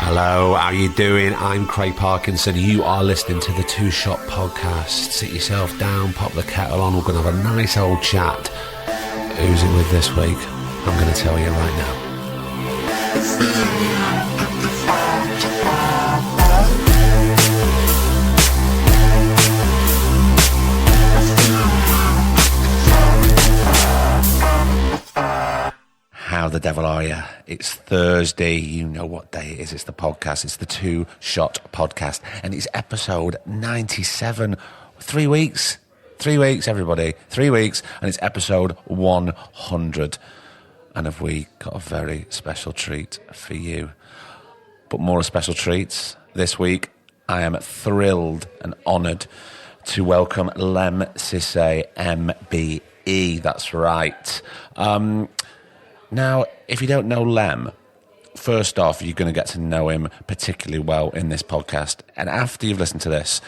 Hello, how you doing? I'm Craig Parkinson. You are listening to the Two Shot Podcast. Sit yourself down, pop the kettle on. We're going to have a nice old chat. Who's it with this week? I'm going to tell you right now. How the devil are you? It's Thursday. You know what day it is. It's the podcast. It's the Two Shot Podcast. And it's episode 97. 3 weeks. 3 weeks, everybody. 3 weeks. And it's episode 100. And have we got a very special treat for you? But more special treats. This week, I am thrilled and honoured to welcome Lemn Sissay, MBE. That's right. Now, if you don't know Lem, first off, you're going to get to know him particularly well in this podcast. And after you've listened to this,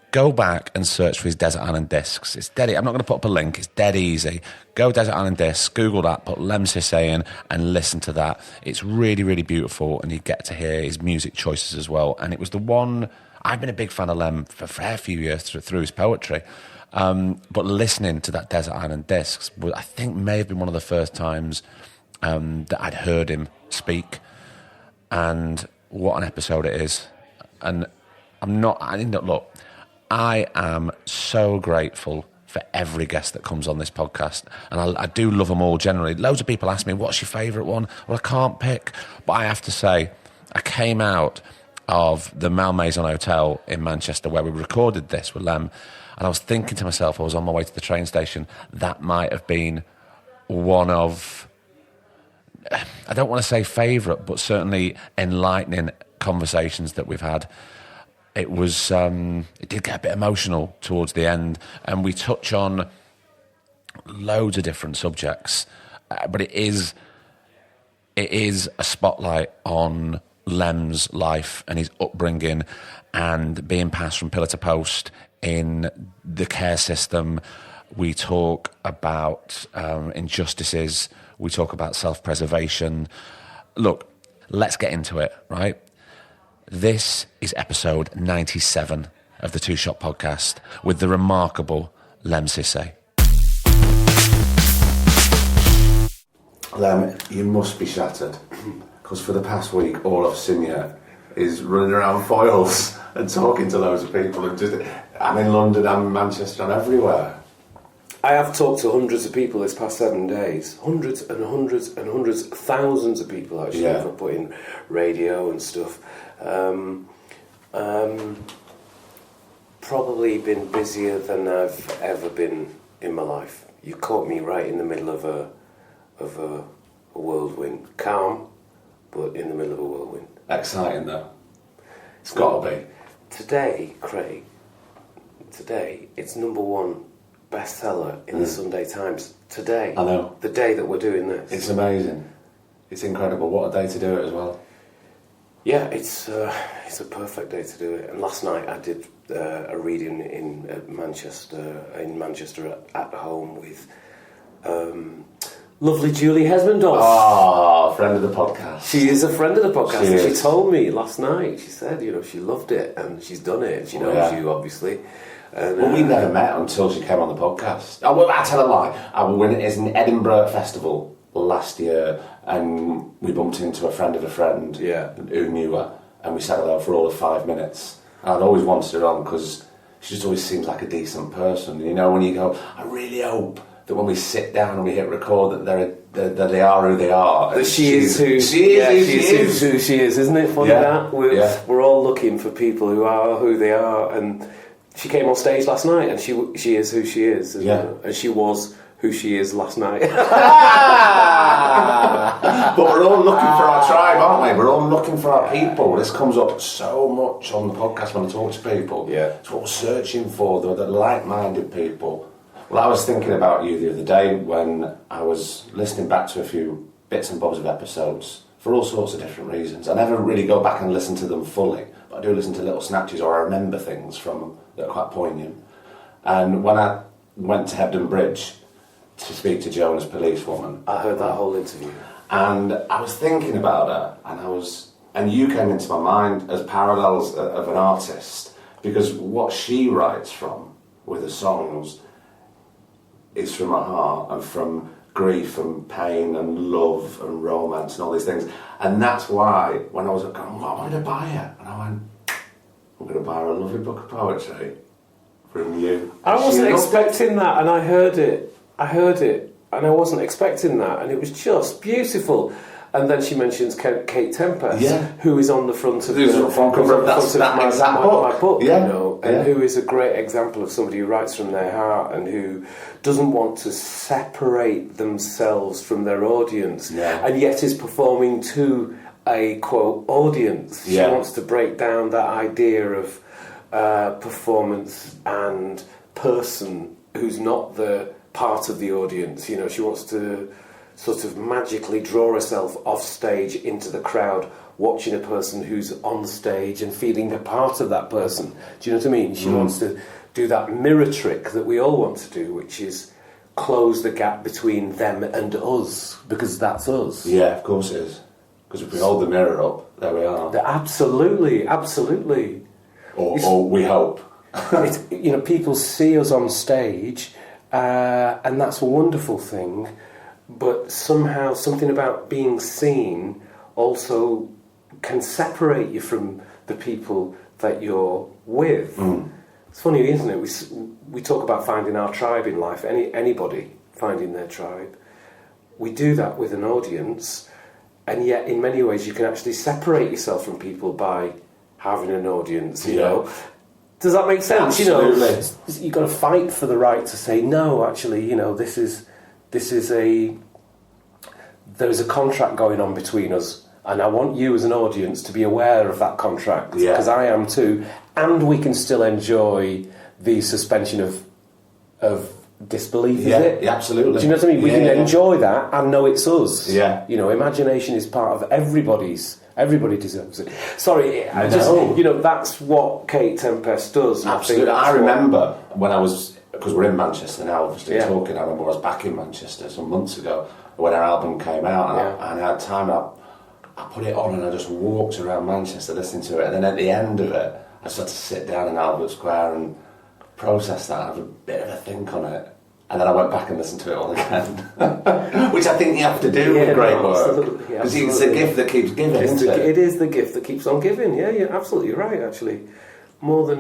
go back and search for his Desert Island Discs. It's dead. I'm not going to put up a link. It's dead easy. Go Desert Island Discs, Google that, put Lemn Sissay in and listen to that. It's really, really beautiful, and you get to hear his music choices as well. And it was the one... I've been a big fan of Lem for a fair few years through his poetry. But listening to that Desert Island Discs, I think may have been one of the first times... that I'd heard him speak, and what an episode it is. And I am so grateful for every guest that comes on this podcast, and I do love them all generally. Loads of people ask me, what's your favourite one? Well, I can't pick, but I have to say, I came out of the Malmaison Hotel in Manchester where we recorded this with Lem, and I was thinking to myself, I was on my way to the train station, that might have been one of... I don't want to say favourite, but certainly enlightening conversations that we've had. It was, it did get a bit emotional towards the end, and we touch on loads of different subjects, but it is a spotlight on Lem's life and his upbringing and being passed from pillar to post in the care system. We talk about injustices. We talk about self-preservation. Look, let's get into it, right? This is episode 97 of the Two Shot Podcast with the remarkable Lemn Sissay. Lem, you must be shattered, because for the past week, all I've seen you is running around foils and talking to loads of people. And I'm in London, I'm in Manchester, I'm everywhere. I have talked to hundreds of people this past 7 days. Hundreds and hundreds and hundreds, thousands of people actually. Yeah. I've put in radio and stuff. Probably been busier than I've ever been in my life. You caught me right in the middle of a whirlwind. Calm, but in the middle of a whirlwind. Exciting though. It's got to be. Today, Craig, it's number one bestseller in the Sunday Times today. I know. The day that we're doing this. It's amazing. It's incredible. What a day to do it as well. Yeah, it's a perfect day to do it. And last night I did a reading in Manchester at home with lovely Julie Hesmondorf. Oh, friend of the podcast. She is a friend of the podcast. She and is. She told me last night. She said, she loved it and she's done it. She knows you, obviously. And, well, we never met until she came on the podcast. Oh, well, I tell a lie. I was in Edinburgh Festival last year, and we bumped into a friend of a friend who knew her, and we sat with her for all of 5 minutes. And I'd always wanted her on because she just always seems like a decent person. You know, when you go, I really hope that when we sit down and we hit record, that they are who they are. That she is who she is. Isn't it funny that we're all looking for people who are who they are, and she came on stage last night, and she is who she is, and she was who she is last night. But we're all looking for our tribe, aren't we? We're all looking for our people. This comes up so much on the podcast when I talk to people. Yeah, it's what we're searching for. The like-minded people. Well, I was thinking about you the other day when I was listening back to a few bits and bobs of episodes for all sorts of different reasons. I never really go back and listen to them fully, but I do listen to little snatches, or I remember things from them that are quite poignant. And when I went to Hebden Bridge to speak to Joan's policewoman, I heard that whole interview. And I was thinking about her, and And you came into my mind as parallels of an artist, because what she writes from with her songs is from her heart and from grief and pain and love and romance and all these things. And that's why when I was going, what am I going to buy her? And I went, I'm going to buy her a lovely book of poetry from you. I wasn't expecting that, and I heard it, and I wasn't expecting that, and it was just beautiful. And then she mentions Kate Tempest, who is on the front of my book, you know, and who is a great example of somebody who writes from their heart and who doesn't want to separate themselves from their audience, and yet is performing to a, quote, audience. She wants to break down that idea of performance and person who's not the part of the audience. You know, she wants to sort of magically draw herself off stage into the crowd, watching a person who's on stage and feeling a part of that person. Do you know what I mean? She wants to do that mirror trick that we all want to do, which is close the gap between them and us, because that's us. Yeah, of course it is. Because if we hold the mirror up, there we are. Absolutely. Or we hope. You know, people see us on stage, and that's a wonderful thing. But somehow something about being seen also can separate you from the people that you're with. It's funny, isn't it? We talk about finding our tribe in life, anybody finding their tribe. We do that with an audience, and yet in many ways you can actually separate yourself from people by having an audience, you know. Does that make sense? Absolutely. You know, you've got to fight for the right to say, no, actually, you know, there's a contract going on between us, and I want you as an audience to be aware of that contract, because I am too, and we can still enjoy the suspension of disbelief, is it? Yeah, absolutely. Do you know what I mean? We can enjoy that and know it's us. Yeah. You know, imagination is part of everybody deserves it. Sorry, you know, that's what Kate Tempest does. Absolutely. I remember when I was, because we're in Manchester now, obviously talking, I remember I was back in Manchester some months ago when our album came out, and I had time, I put it on and I just walked around Manchester listening to it, and then at the end of it, I started to sit down in Albert Square and process that and have a bit of a think on it. And then I went back and listened to it all again, which I think you have to do with great work, because it's a gift that keeps giving, isn't it? It is the gift that keeps on giving. Yeah, you're absolutely right, actually. More than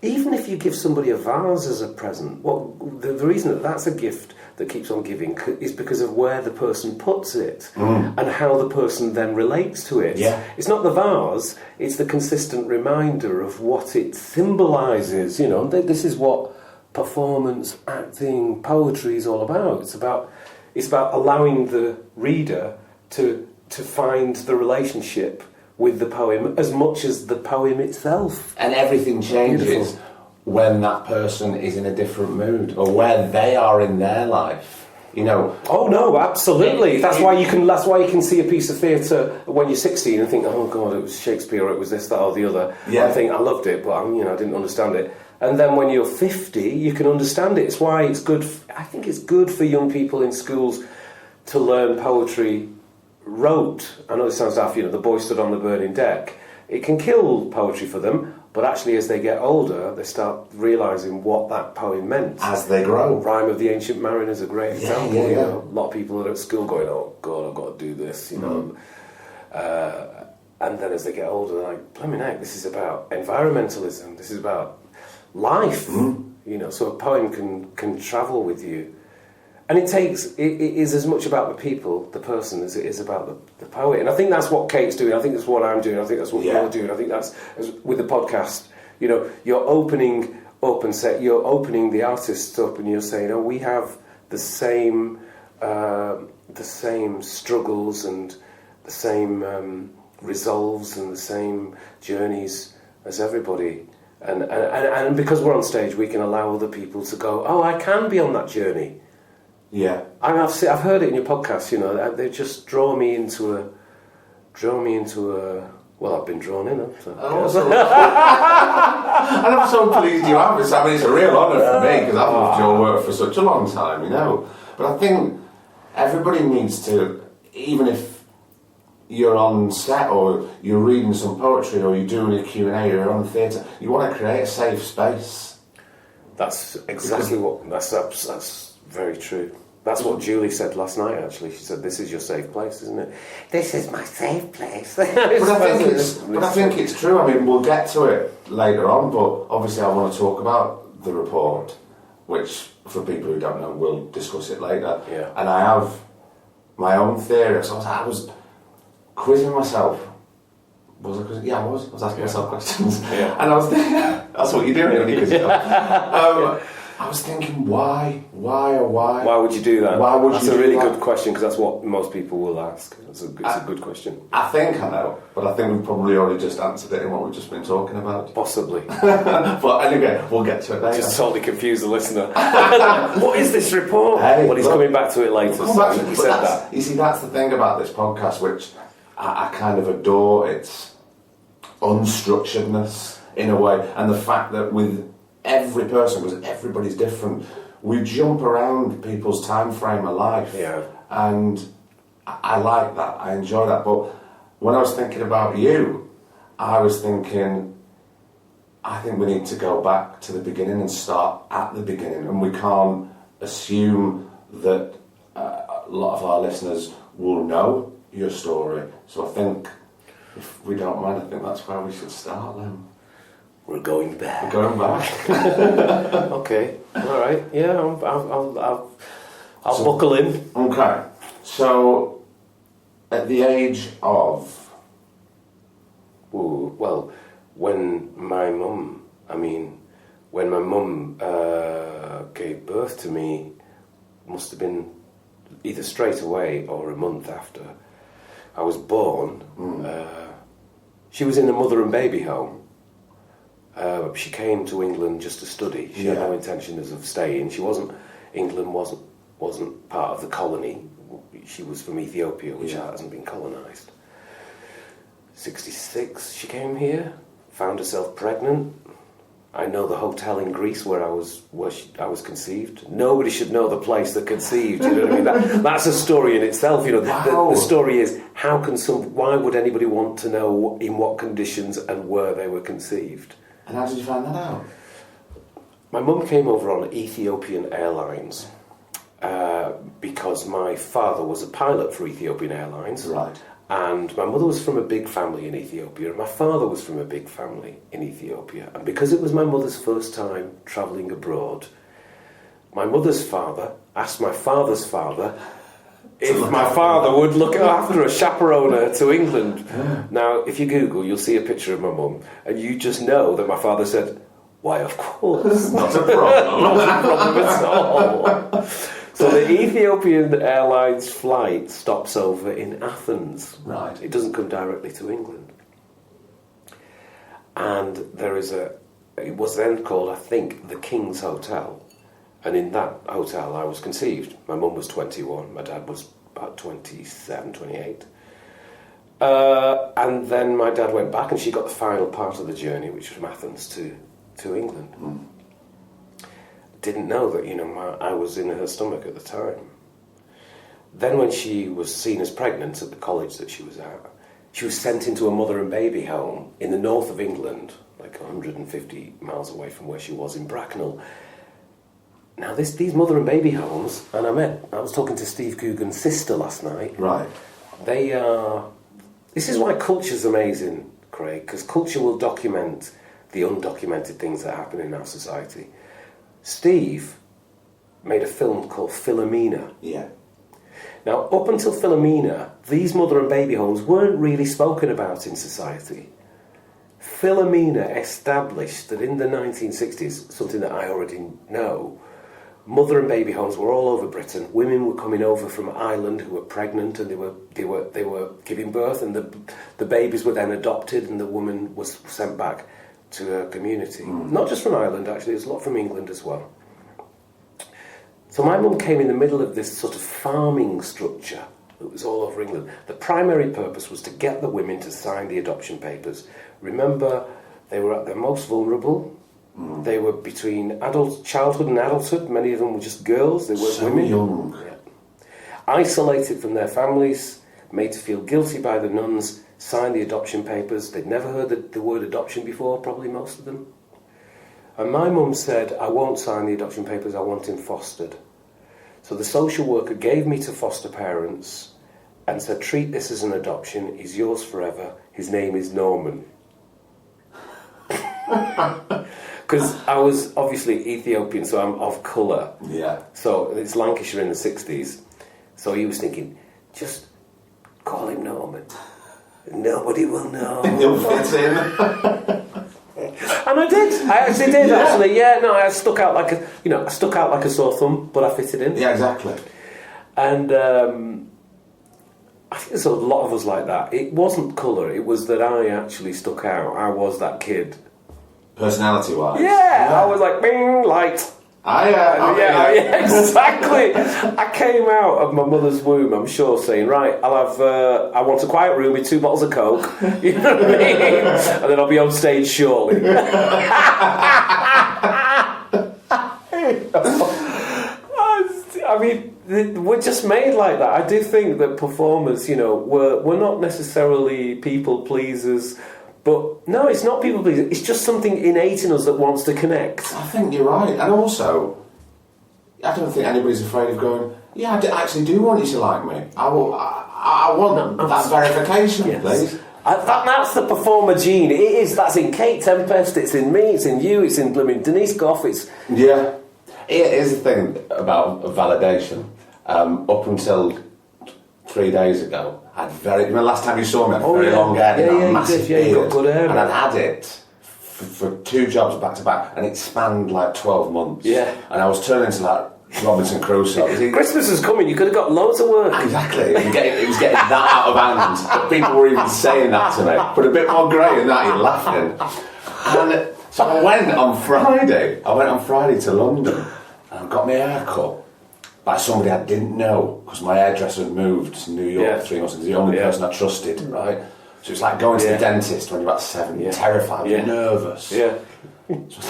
even if you give somebody a vase as a present, the reason that's a gift that keeps on giving is because of where the person puts it and how the person then relates to it. Yeah. It's not the vase, it's the consistent reminder of what it symbolises. You know, this is what performance, acting, poetry is all about. It's about allowing the reader to find the relationship with the poem as much as the poem itself. And everything changes when that person is in a different mood or where they are in their life. You know. Oh no, absolutely. That's why you can see a piece of theatre when you're 16 and think, oh God, it was Shakespeare, or it was this, that, or the other. Yeah. I think I loved it, but I didn't understand it. And then when you're 50, you can understand it. It's why it's good. I think it's good for young people in schools to learn poetry rote. I know this sounds daft, the boy stood on the burning deck. It can kill poetry for them, but actually as they get older, they start realising what that poem meant. As they grow. Rhyme of the Ancient Mariner is a great example. A lot of people are at school going, oh God, I've got to do this, and then as they get older, they're like, blimey heck, this is about environmentalism, this is about life, so a poem can travel with you. And it is as much about the people, the person, as it is about the poet. And I think that's what Kate's doing. I think that's what I'm doing. I think that's what you're doing. I think that's with the podcast. You're opening up and you're opening the artists up, and you're saying, "Oh, we have the same struggles and the same resolves and the same journeys as everybody." And because we're on stage, we can allow other people to go, "Oh, I can be on that journey." Yeah, I've heard it in your podcast. They just draw me into a. Well, I've been drawn in. And I'm so pleased you have this. I mean, it's a real honour for me because I've loved your work for such a long time, But I think everybody needs to, even if you're on set or you're reading some poetry or you're doing a Q&A or you're on the theatre, you want to create a safe space. That's exactly that's very true. That's what Julie said last night, actually. She said, this is your safe place, isn't it? This is my safe place. but I think it's true. I mean, we'll get to it later on, but obviously I want to talk about the report, which, for people who don't know, we'll discuss it later. Yeah. And I have my own theory. So I was quizzing myself. Was I quizzing? Yeah, I was. I was asking myself questions. Yeah. And I was thinking, that's what you're doing when you quiz yourself. I was thinking, why? Why would you do that? Why would that's you a really do that? good question, because that's what most people will ask. It's a good question. I think I know, but I think we've probably already just answered it in what we've just been talking about. Possibly. But anyway, we'll get to it later. Just totally confuse the listener. What is this report? Hey, well, he's coming back to it later. He said that. You see, that's the thing about this podcast, which I kind of adore. It's unstructuredness, in a way, and the fact that with every person, because everybody's different, we jump around people's time frame of life. Yeah. And I like that, I enjoy that. But when I was thinking about you, I was thinking, I think we need to go back to the beginning and start at the beginning, and we can't assume that a lot of our listeners will know your story. So I think, if we don't mind, I think that's where we should start then. We're going back. We're going back. Okay. All right. Yeah. I'll buckle in. Okay. So, at the age of... Ooh, well, when my mum gave birth to me, must have been either straight away or a month after I was born. She was in a mother and baby home. She came to England just to study. She had no intentions of staying. England wasn't part of the colony. She was from Ethiopia, which hasn't been colonised. 1966, she came here, found herself pregnant. I know the hotel in Greece where I was conceived. Nobody should know the place that conceived. You know what I mean? That's a story in itself. You know, Wow. the story is why would anybody want to know in what conditions and where they were conceived? And how did you find that out? My mum came over on Ethiopian Airlines because my father was a pilot for Ethiopian Airlines. Right. And my mother was from a big family in Ethiopia, and my father was from a big family in Ethiopia. And because it was my mother's first time travelling abroad, my mother's father asked my father's father if my father would look after a chaperone her to England. Now, if you Google, you'll see a picture of my mum, and you just know that my father said, "Why, of course." Not a problem. Not a problem at all. So the Ethiopian Airlines flight stops over in Athens. Right. It doesn't come directly to England. And it was then called, I think, the King's Hotel. And in that hotel I was conceived. My mum was 21, my dad was about 27, 28. And then my dad went back and she got the final part of the journey, which was from Athens to England. Didn't know that, I was in her stomach at the time. Then when she was seen as pregnant at the college that she was at, she was sent into a mother and baby home in the north of England, like 150 miles away from where she was in Bracknell. Now, these mother and baby homes, and I was talking to Steve Coogan's sister last night. Right. This is why culture's amazing, Craig, because culture will document the undocumented things that happen in our society. Steve made a film called Philomena. Yeah. Now, up until Philomena, these mother and baby homes weren't really spoken about in society. Philomena established that in the 1960s, something that I already know, mother and baby homes were all over Britain. Women were coming over from Ireland who were pregnant, and they were giving birth, and the babies were then adopted, and the woman was sent back to her community. Not just from Ireland, actually, there's a lot from England as well. So my mum came in the middle of this sort of farming structure that was all over England. The primary purpose was to get the women to sign the adoption papers. Remember, they were at their most vulnerable. They were between childhood and adulthood. Many of them were just girls. They weren't so women. Young. Yeah. Isolated from their families. made to feel guilty by the nuns, signed the adoption papers. They'd never heard the word adoption before, probably most of them. And my mum said, I won't sign the adoption papers, I want him fostered. So the social worker gave me to foster parents and said, treat this as an adoption, he's yours forever, his name is Norman. Because I was obviously Ethiopian, so I'm of colour. Yeah. So it's Lancashire in the 60s. So he was thinking, just call him Norman. Nobody will know. You'll fit in. And I did. I actually did, actually. Yeah, no, I stuck out like a sore thumb, but I fitted in. Yeah, exactly. And I think there's a lot of us like that. It wasn't colour, it was that I actually stuck out. I was that kid. Personality-wise? Yeah, I was like, bing, light. Yeah, exactly. I came out of my mother's womb, I'm sure, saying, right, I want a quiet room with 2 bottles of Coke, you know what I mean? And then I'll be on stage shortly. I mean, we're just made like that. I do think that performers, we're not necessarily people pleasers. But no, it's not people pleasing. It's just something innate in us that wants to connect. I think you're right. And also, I don't think anybody's afraid of going, yeah, I actually do want you to like me. I want that verification, yes. Please. That's the performer gene. It is. That's in Kate Tempest, it's in me, it's in you, it's in blooming Denise Gough. Yeah. Here's the thing about validation. Up until 3 days ago, last time you saw me, I had very long hair, and massive beard, got good hair, and I'd had it for 2 jobs back to back, and it spanned like 12 months. Yeah, and I was turning into like Robinson Crusoe. Christmas is coming. You could have got loads of work. Exactly. It was getting that out of hand. People were even saying that to me. Put a bit more grey in that, you're laughing. And so I went on Friday. To London, and I got my hair cut by somebody I didn't know, because my hairdresser had moved to New York 3 months ago. The only person I trusted, right? So it's like going to the dentist when you're about 7, you're terrified, you're nervous. Yeah. So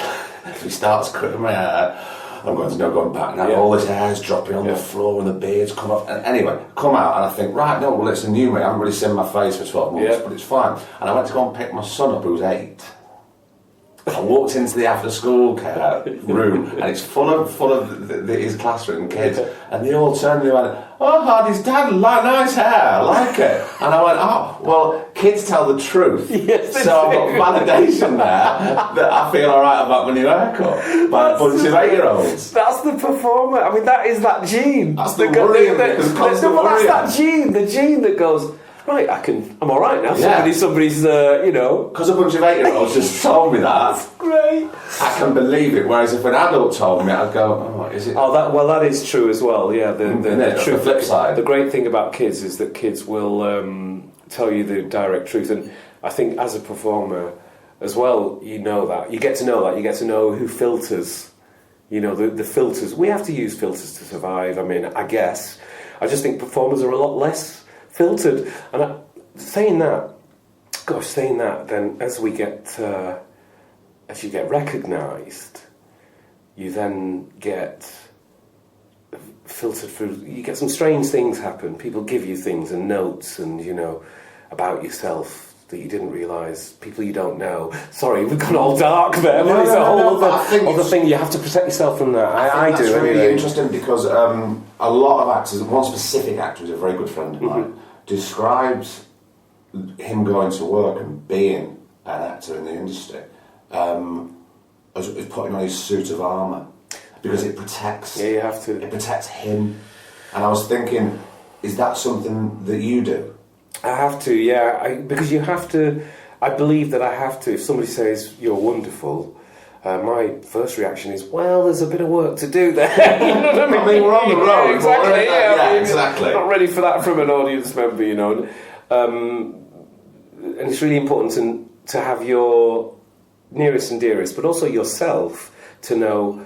he starts cutting my hair. I'm going back now. All this hair's dropping on the floor and the beard's come off. And anyway, come out and I think, right, no, well, it's a new me. I haven't really seen my face for 12 months, but it's fine. And I went to go and pick my son up, who was 8. I walked into the after-school care room, and it's full of his classroom kids, and they all turned to me and went, "Oh, Hardy's dad, nice hair, I like it." And I went, "Oh, well, kids tell the truth, so I've got validation there that I feel all right about my new haircut by a bunch of 8-year-olds." That's the performer. I mean, that is that gene. That's the worrying. That's that gene. The gene that goes, right, I'm all right now. Somebody's, Because a bunch of 8-year-olds just told me that. That's great. I can believe it. Whereas if an adult told me, I'd go, "Oh, is it?" Oh, that is true as well. Yeah, the flip side. The great thing about kids is that kids will tell you the direct truth, and I think as a performer as well, you know that. You get to know that. You get to know who filters. The filters. We have to use filters to survive. I mean, I guess. I just think performers are a lot less filtered, and saying that, then as you get recognised, you then get filtered through. You get some strange things happen. People give you things and notes, and about yourself that you didn't realise. People you don't know. Sorry, we've gone all dark there. But it's a whole other thing. You have to protect yourself from that. I do. That's really interesting because a lot of actors. One specific actor is a very good friend of mine. Describes him going to work and being an actor in the industry as putting on his suit of armour because it protects. Yeah, you have to. It protects him. And I was thinking, is that something that you do? I have to, yeah. Because you have to. I believe that I have to. If somebody says you're wonderful, my first reaction is, well, there's a bit of work to do there. You know what I mean? I mean, we're on the road. Exactly, exactly. Not ready for that from an audience member, And it's really important to have your nearest and dearest, but also yourself, to know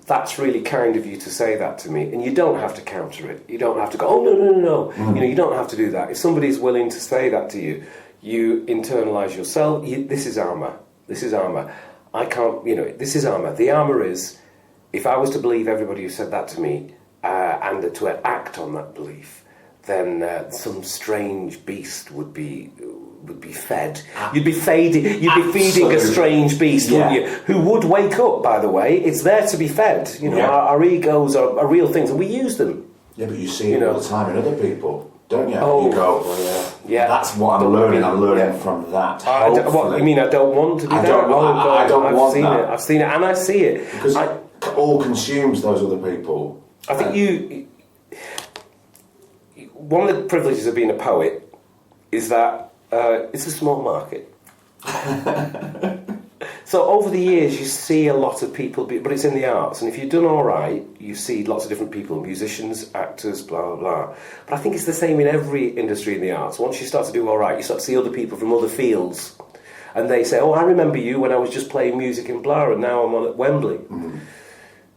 that's really kind of you to say that to me. And you don't have to counter it. You don't have to go, oh, no. You don't have to do that. If somebody's willing to say that to you, you internalise yourself. This is armour. I can't, this is armour. The armour is, if I was to believe everybody who said that to me and to act on that belief, then some strange beast would be fed. You'd be feeding a strange beast, wouldn't you? Who would wake up, by the way. It's there to be fed. You know, our egos are real things, and we use them. Yeah, but you see it all the time in other people, don't you? Oh, you go, that's what I'm learning. I'm learning from that. What you mean? I don't want to do that? I don't want that. I've seen it, and I see it because it all consumes those other people. I think one of the privileges of being a poet is that it's a small market. So over the years you see a lot of people, but it's in the arts, and if you've done all right, you see lots of different people, musicians, actors, blah, blah, blah. But I think it's the same in every industry in the arts. Once you start to do all right, you start to see other people from other fields, and they say, oh, I remember you when I was just playing music in blah, and now I'm on at Wembley. Mm-hmm.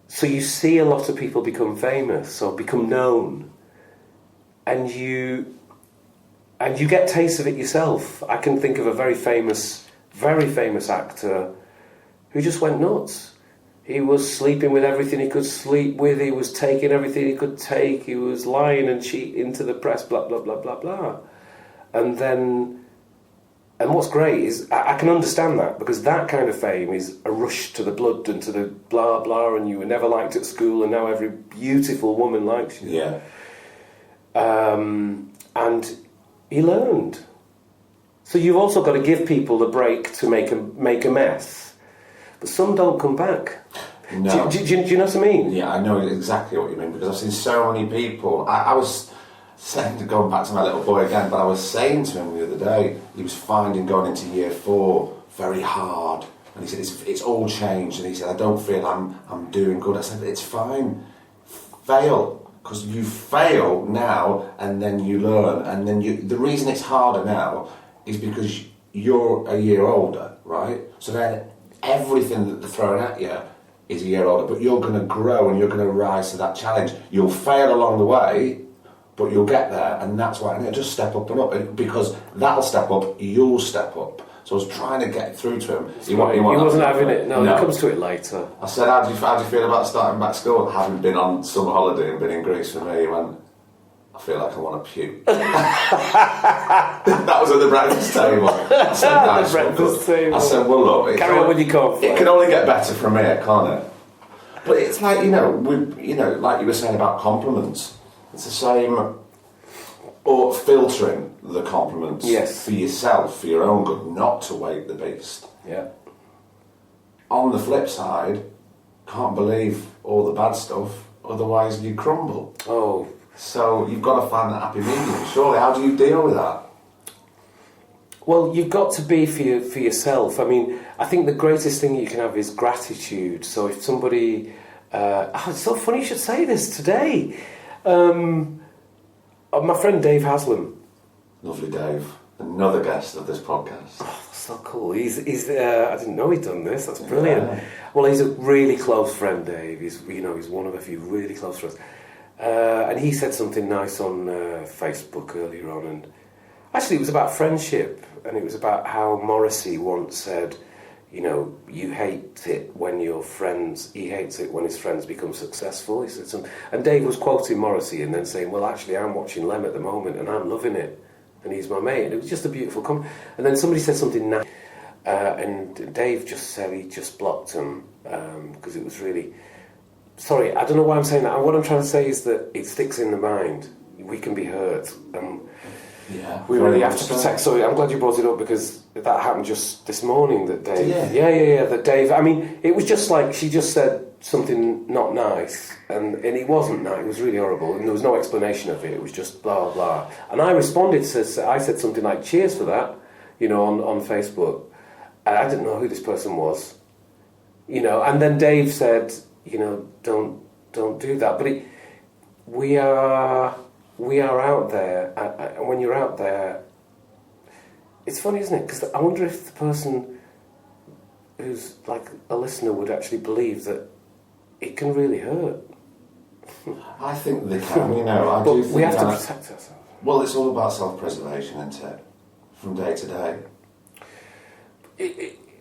So you see a lot of people become famous or become known, and you get tastes of it yourself. I can think of a very famous actor who just went nuts. He was sleeping with everything he could sleep with, he was taking everything he could take, he was lying and cheating to the press, blah, blah, blah, blah, blah. And what's great is, I can understand that, because that kind of fame is a rush to the blood and to the blah, blah, and you were never liked at school, and now every beautiful woman likes you. Yeah. And he learned. So you've also got to give people the break to make a mess. But some don't come back. No. Do you know what I mean? Yeah, I know exactly what you mean, because I've seen so many people. I was saying, going back to my little boy again, but I was saying to him the other day, he was finding going into year 4 very hard. And he said, it's all changed. And he said, I don't feel I'm doing good. I said, it's fine. Fail. Because you fail now, and then you learn. And then the reason it's harder now is because you're a year older, right? So then everything that they're throwing at you is a year older, but you're going to grow and you're going to rise to that challenge. You'll fail along the way, but you'll get there, and that's why. And just step up and up, because that'll step up, you'll step up. So I was trying to get through to him. He wasn't having it. No, it comes to it later. I said, how do you feel about starting back school? Having been on summer holiday and been in Greece for me, he went, I feel like I want to puke. That was at the breakfast table. I said, nice. I said, well, look, carry on with your coffee. It can only get better from here, can't it? But it's like, like you were saying about compliments. It's the same, or filtering the compliments for yourself, for your own good, not to wake the beast. Yeah. On the flip side, can't believe all the bad stuff, otherwise you crumble. Oh. So you've got to find that happy medium. Surely, how do you deal with that? Well, you've got to be for yourself. I mean, I think the greatest thing you can have is gratitude. So if somebody... it's so funny you should say this today. My friend Dave Haslam. Lovely Dave. Another guest of this podcast. Oh, that's so cool. He's I didn't know he'd done this. That's brilliant. Yeah. Well, he's a really close friend, Dave. He's one of a few really close friends. And he said something nice on Facebook earlier on, and actually it was about friendship, and it was about how Morrissey once said, you hate it when your friends, he hates it when his friends become successful. He said something, and Dave was quoting Morrissey and then saying, well, actually I'm watching Lemn at the moment and I'm loving it, and he's my mate, and it was just a beautiful comment. And then somebody said something nice, and Dave just said he just blocked him because it was really... Sorry, I don't know why I'm saying that. What I'm trying to say is that it sticks in the mind. We can be hurt. We really have to protect. So I'm glad you brought it up, because that happened just this morning. That Dave, that Dave. I mean, it was just like she just said something not nice, and it wasn't nice. It was really horrible, and there was no explanation of it. It was just blah blah. And I responded. I said something like, "Cheers for that," on Facebook. And I didn't know who this person was, And then Dave said, don't do that. But we are out there, and when you're out there, it's funny, isn't it? Because I wonder if the person who's like a listener would actually believe that it can really hurt. I think they can, But we have to protect ourselves. Well, it's all about self-preservation, isn't it? From day to day.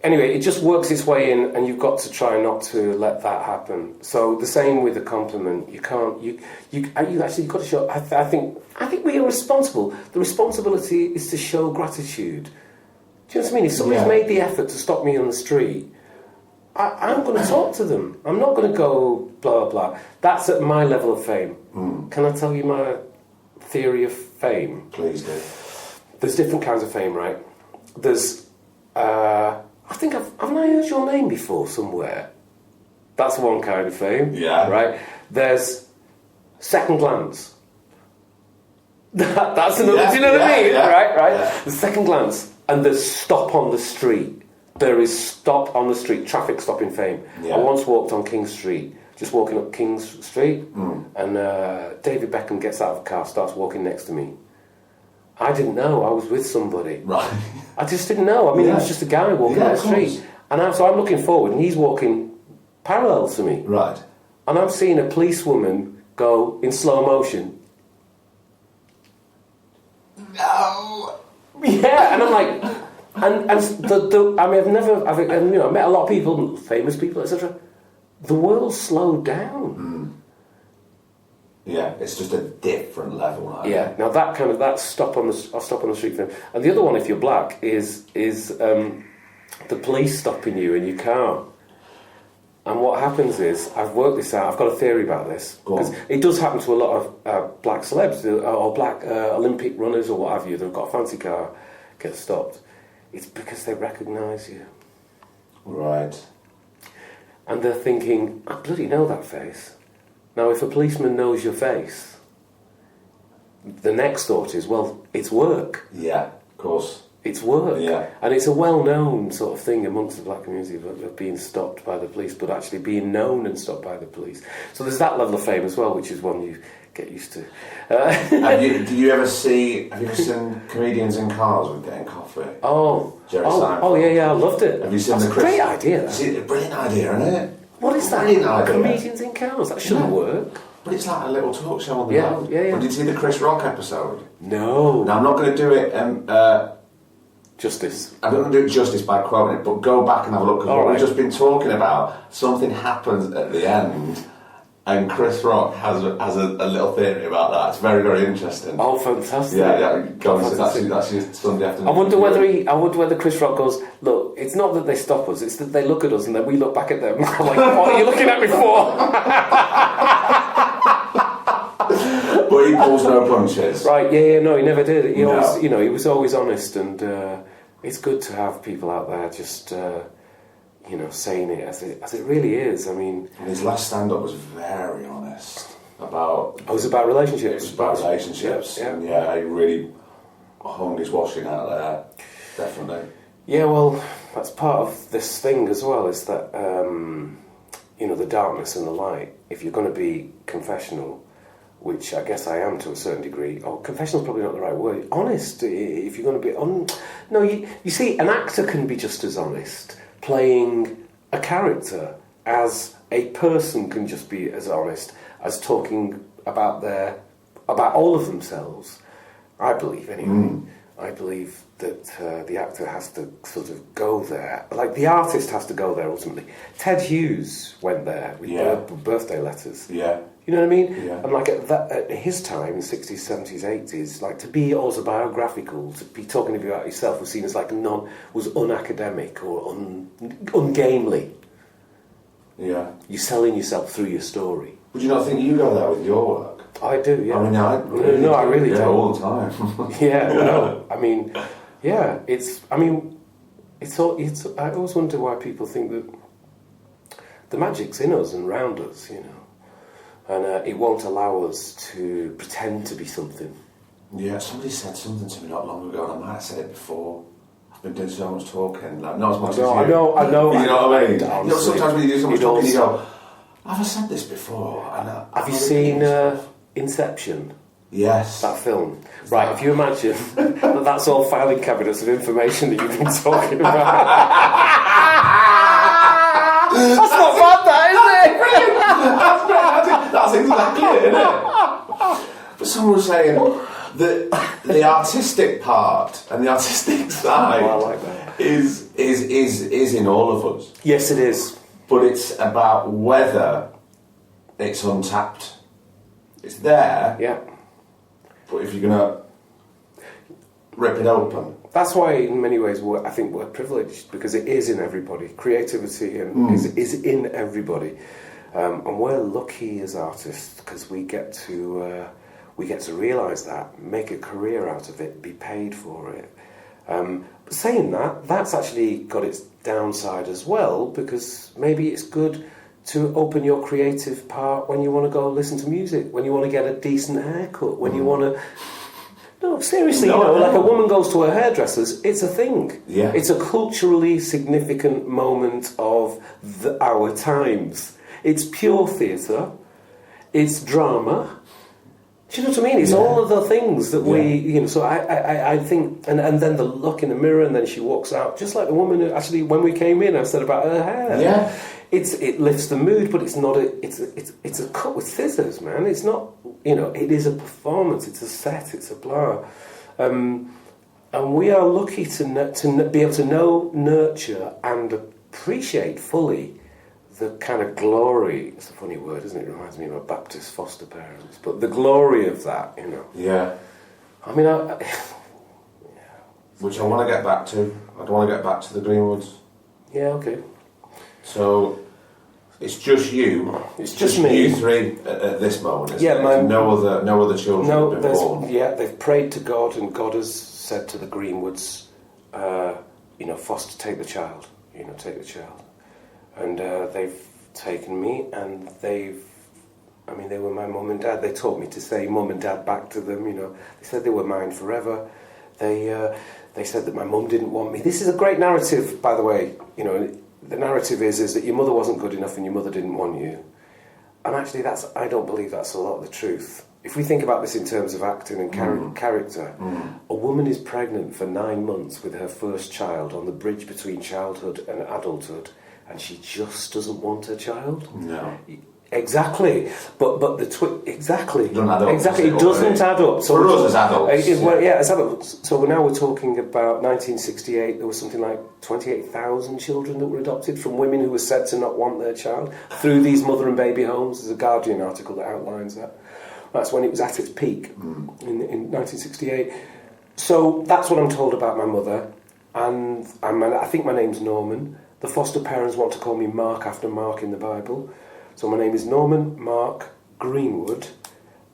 anyway, it just works its way in, and you've got to try not to let that happen. So the same with a compliment. You can't. You actually got to show. I think we are responsible. The responsibility is to show gratitude. Do you know what I mean? If somebody's made the effort to stop me on the street, I'm going to talk to them. I'm not going to go blah blah. That's at my level of fame. Can I tell you my theory of fame? Please do. There's different kinds of fame, right? There's. I think haven't I heard your name before somewhere? That's one kind of fame. Yeah. Right? There's second glance. That's another, do you know what I mean? Yeah. Right? Yeah. The second glance. And there's stop on the street. There is stop on the street, traffic stopping fame. Yeah. I once walked on King Street, just walking up King's Street, and David Beckham gets out of the car, starts walking next to me. I didn't know I was with somebody. Right. I just didn't know. I mean, he was just a guy walking down the street. And so I'm looking forward, and he's walking parallel to me. Right. And I'm seeing a policewoman go in slow motion. No. Yeah, and I'm like, I've met a lot of people, famous people, etc. The world slowed down. Yeah, it's just a different level. Right? Yeah. Now that stop on the street thing, and the other one, if you're black, is the police stopping you in your car. And what happens is, I've worked this out. I've got a theory about this because it does happen to a lot of black celebs or black Olympic runners or what have you. They've got a fancy car, get stopped. It's because they recognise you. Right. And they're thinking, I bloody know that face. Now, if a policeman knows your face, the next thought is, well, it's work. Yeah, of course. It's work. Yeah. And it's a well-known sort of thing amongst the black community of being stopped by the police, but actually being known and stopped by the police. So there's that level of fame as well, which is one you get used to. Have you ever seen comedians in cars with getting coffee? Yeah, I loved it. Have you seen That's the a great idea. It's a brilliant idea, isn't it? What is that? Comedians in cars? That shouldn't work. But it's like a little talk show on the road. Yeah. But did you see the Chris Rock episode? No. Now, I'm not going to do it justice. I'm not going to do it justice by quoting it, but go back and have a look. Because what we've just been talking about, something happens at the end, and Chris Rock has a little theory about that. It's very, very interesting. Oh, fantastic! Yeah. Go on. That's your Sunday afternoon. I wonder whether Chris Rock goes, look, it's not that they stop us; it's that they look at us and then we look back at them. I'm like, what are you looking at me for? But he pulls no punches. Right? Yeah. No, he never did. He always, he was always honest, and it's good to have people out there just. Saying it as it really is. I mean, and his last stand-up was very honest about. It was about relationships. It was about relationships. Yeah. And he really hung his washing out there. Definitely. Yeah, well, that's part of this thing as well. Is that the darkness and the light. If you're going to be confessional, which I guess I am to a certain degree. Oh, confessional is probably not the right word. Honest. If you're going to be no, you see, an actor can be just as honest. Playing a character as a person can just be as honest as talking about all of themselves. I believe anyway. I believe that the actor has to sort of go there, like the artist has to go there ultimately. Ted Hughes went there with birthday letters. Yeah. You know what I mean? Yeah. And like at his time, in the 60s, 70s, 80s, like to be autobiographical, to be talking about yourself was seen as like was unacademic or ungainly. Yeah. You're selling yourself through your story. Would you not think you go there with your work? I do, yeah. I mean, I really do. All the time. Yeah, no. I mean, yeah, I always wonder why people think that the magic's in us and around us, and it won't allow us to pretend to be something. Yeah, somebody said something to me not long ago, and I might have said it before. I've been doing so much talking, like not as much as you. I know. But you know what I mean? Honestly, sometimes when you do so much talking, you go, have I said this before? Have you seen Inception? Yes. That film. Right, if you imagine that's all filing cabinets of information that you've been talking about. That's not bad, that, is it? That's exactly it, isn't it? But someone was saying that the artistic part and the artistic side I like that. is is in all of us. Yes, it is. But it's about whether it's untapped. It's there. Yeah. But if you're going to rip it open. That's why, in many ways, I think we're privileged, because it is in everybody. Creativity is in everybody, and we're lucky as artists because we get to realise that, make a career out of it, be paid for it. But saying that, that's actually got its downside as well, because maybe it's good to open your creative part when you want to go listen to music, when you want to get a decent haircut, when you want to... No, seriously, like a woman goes to her hairdresser's, it's a thing. Yeah. It's a culturally significant moment of our times. It's pure theatre. It's drama. Do you know what I mean? It's all of the things that we, so I think, and then the look in the mirror, and then she walks out, just like the woman who actually, when we came in, I said about her hair. Yeah. It lifts the mood, but it's not it's a cut with scissors, man. It's not, it is a performance, it's a set, it's a blah. And we are lucky to be able to know, nurture, and appreciate fully the kind of glory. It's a funny word, isn't it? It reminds me of my Baptist foster parents. But the glory of that, Yeah. I mean, Which I want to get back to. I don't want to get back to the Greenwoods. Yeah, okay. So, it's just you. It's just me. You three at this moment, isn't it? Yeah, no other children have been born. Yeah, they've prayed to God, and God has said to the Greenwoods, foster, take the child. Take the child. And they've taken me, and they were my mum and dad. They taught me to say mum and dad back to them, They said they were mine forever. They said that my mum didn't want me. This is a great narrative, by the way. The narrative is that your mother wasn't good enough and your mother didn't want you. And actually, I don't believe that's a lot of the truth. If we think about this in terms of acting and character, a woman is pregnant for 9 months with her first child on the bridge between childhood and adulthood, and she just doesn't want her child. No. Exactly, but exactly, it doesn't add up, exactly. It doesn't add up. So for us as adults, as adults. So now we're talking about 1968. There was something like 28,000 children that were adopted from women who were said to not want their child through these mother and baby homes. There's a Guardian article that outlines that. That's when it was at its peak in 1968. So that's what I'm told about my mother, and I think my name's Norman. The foster parents want to call me Mark after Mark in the Bible. So my name is Norman Mark Greenwood,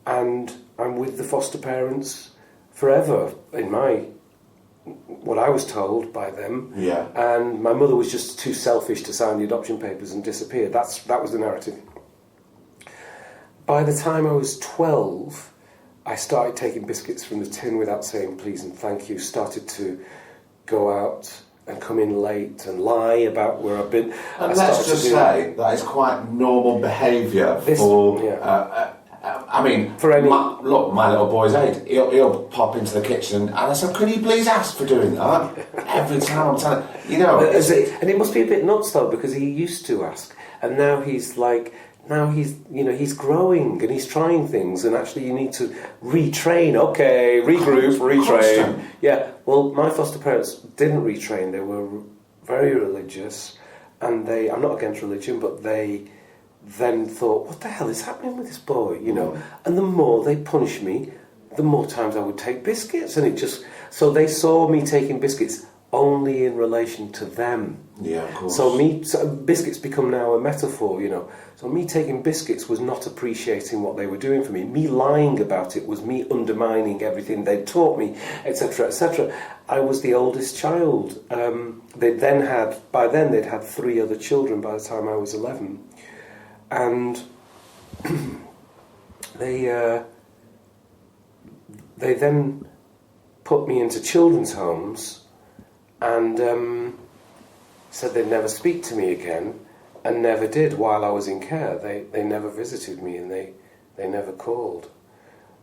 and I'm with the foster parents forever, what I was told by them. Yeah. And my mother was just too selfish to sign the adoption papers and disappeared. That was the narrative. By the time I was 12, I started taking biscuits from the tin without saying please and thank you, started to go out and come in late and lie about where I've been. And let's just say that is quite normal behaviour for... for any... my little boy's 8. He'll pop into the kitchen and I said, could you please ask for doing that? Every time I'm telling... And it must be a bit nuts though, because he used to ask, and now he's like... Now he's growing and he's trying things, and actually you need to retrain. Okay, regroup, retrain. Yeah. Well, my foster parents didn't retrain. They were very religious, and I'm not against religion, but they then thought, what the hell is happening with this boy? And the more they punished me, the more times I would take biscuits, and so they saw me taking biscuits only in relation to them. Yeah, of course. So biscuits become now a metaphor, So me taking biscuits was not appreciating what they were doing for me. Me lying about it was me undermining everything they'd taught me, etc., etc. I was the oldest child. By then they'd had 3 other children by the time I was 11. And they then put me into children's homes and said they'd never speak to me again, and never did while I was in care. They never visited me, and they never called.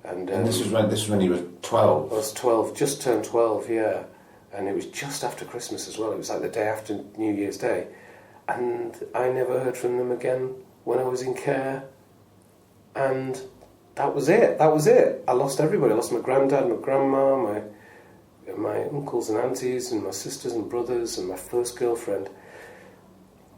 And this was when you were 12? I was 12, just turned 12, yeah. And it was just after Christmas as well. It was like the day after New Year's Day. And I never heard from them again when I was in care. And that was it. I lost everybody. I lost my granddad, my grandma, my uncles and aunties and my sisters and brothers and my first girlfriend.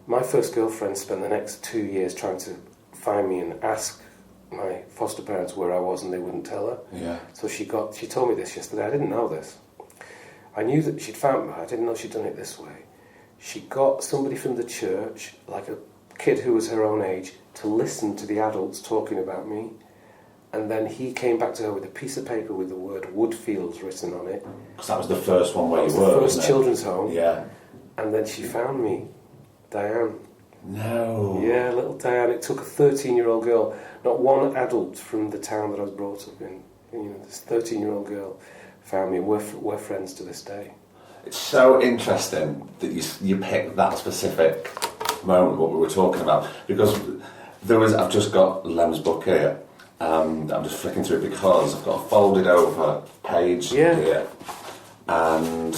My first girlfriend spent the next 2 years trying to find me and ask my foster parents where I was, and they wouldn't tell her. Yeah. So she told me this yesterday. I didn't know this. I knew that she'd found me. I didn't know she'd done it this way. She got somebody from the church, like a kid who was her own age, to listen to the adults talking about me. And then he came back to her with a piece of paper with the word Woodfields written on it. Because that was the first one where you were, the first children's home. Yeah. And then she found me, Diane. No. Yeah, little Diane. It took a 13-year-old girl, not one adult from the town that I was brought up in. This 13-year-old girl found me, and we're friends to this day. It's so interesting that you picked that specific moment, what we were talking about, because I've just got Lem's book here. I'm just flicking through it because I've got a folded over page here, and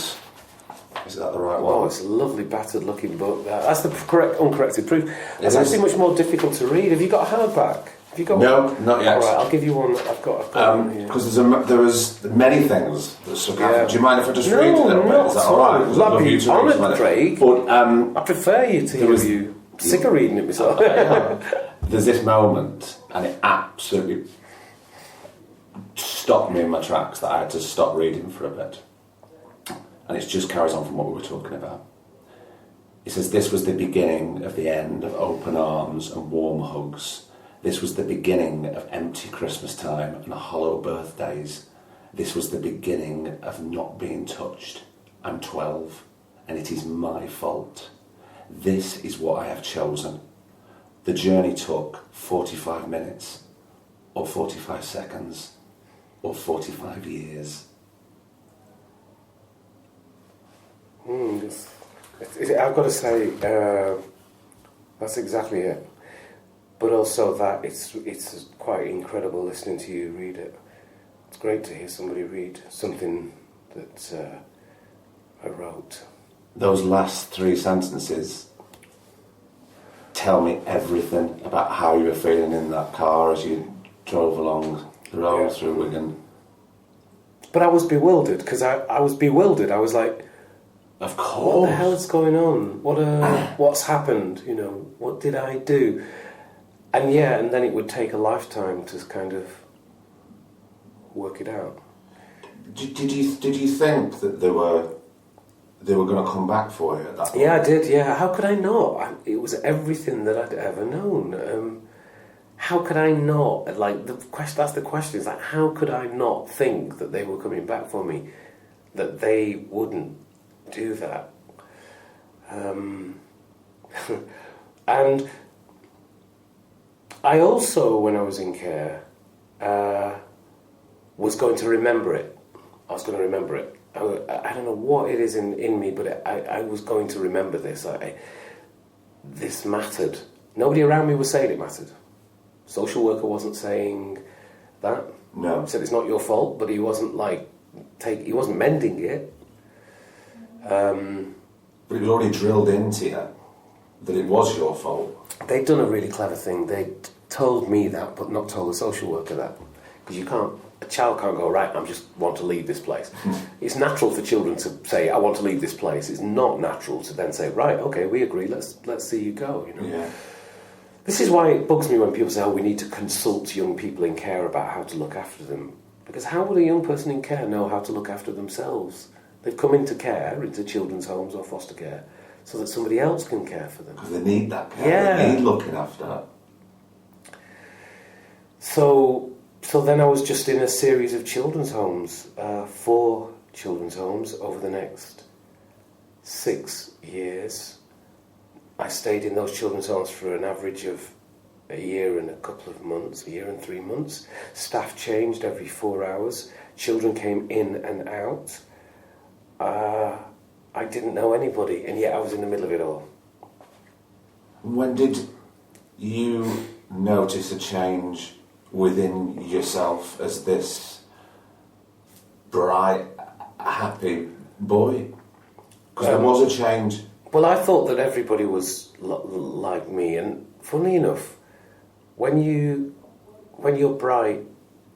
is that the right one? Oh, it's a lovely battered looking book. That's the correct uncorrected proof. It's actually much more difficult to read. Have you got a hardback? Have you got no, one? not yet. All right, I'll give you one. I've got one here. Because there was many things that stuck out. Do you mind if I just read a little bit? Is that all right? I'd be honoured, Craig. But I prefer you to hear you. Sick of reading it myself. There's this moment, and it absolutely stopped me in my tracks that I had to stop reading for a bit. And it just carries on from what we were talking about. It says, "This was the beginning of the end of open arms and warm hugs. This was the beginning of empty Christmas time and hollow birthdays. This was the beginning of not being touched. I'm 12, and it is my fault. This is what I have chosen. The journey took 45 minutes, or 45 seconds, or 45 years." I've got to say, that's exactly it. But also that it's quite incredible listening to you read it. It's great to hear somebody read something that I wrote. Those last 3 sentences tell me everything about how you were feeling in that car as you drove along the road through Wigan. But I was bewildered, because I was bewildered. I was like, of course. What the hell is going on? What's happened? What did I do? And then it would take a lifetime to kind of work it out. Did you think that they were going to come back for you at that point? Yeah, I did. Yeah, how could I not? It was everything that I'd ever known. How could I not? That's the question. Is how could I not think that they were coming back for me? That they wouldn't do that. And I also, when I was in care, was going to remember it. I was going to remember it. I don't know what it is in me, but I was going to remember this. This mattered. Nobody around me was saying it mattered. Social worker wasn't saying that. No. He said it's not your fault, but he wasn't he wasn't mending it. But it was already drilled into you that it was your fault. They'd done a really clever thing. They told me that, but not told the social worker that. Because a child can't go, right, I just want to leave this place. It's natural for children to say, I want to leave this place. It's not natural to then say, right, okay, we agree, let's see you go. Yeah. This is why it bugs me when people say, we need to consult young people in care about how to look after them. Because how would a young person in care know how to look after themselves? They've come into care, into children's homes or foster care, so that somebody else can care for them. Because they need that care. Yeah. They need looking after. So then I was just in a series of children's homes, 4 children's homes over the next 6 years. I stayed in those children's homes for an average of a year and a couple of months, a year and 3 months. Staff changed every 4 hours. Children came in and out. I didn't know anybody, and yet I was in the middle of it all. When did you notice a change within yourself as this bright, happy boy? Because there was a change. Well, I thought that everybody was like me, and funnily enough, when you're bright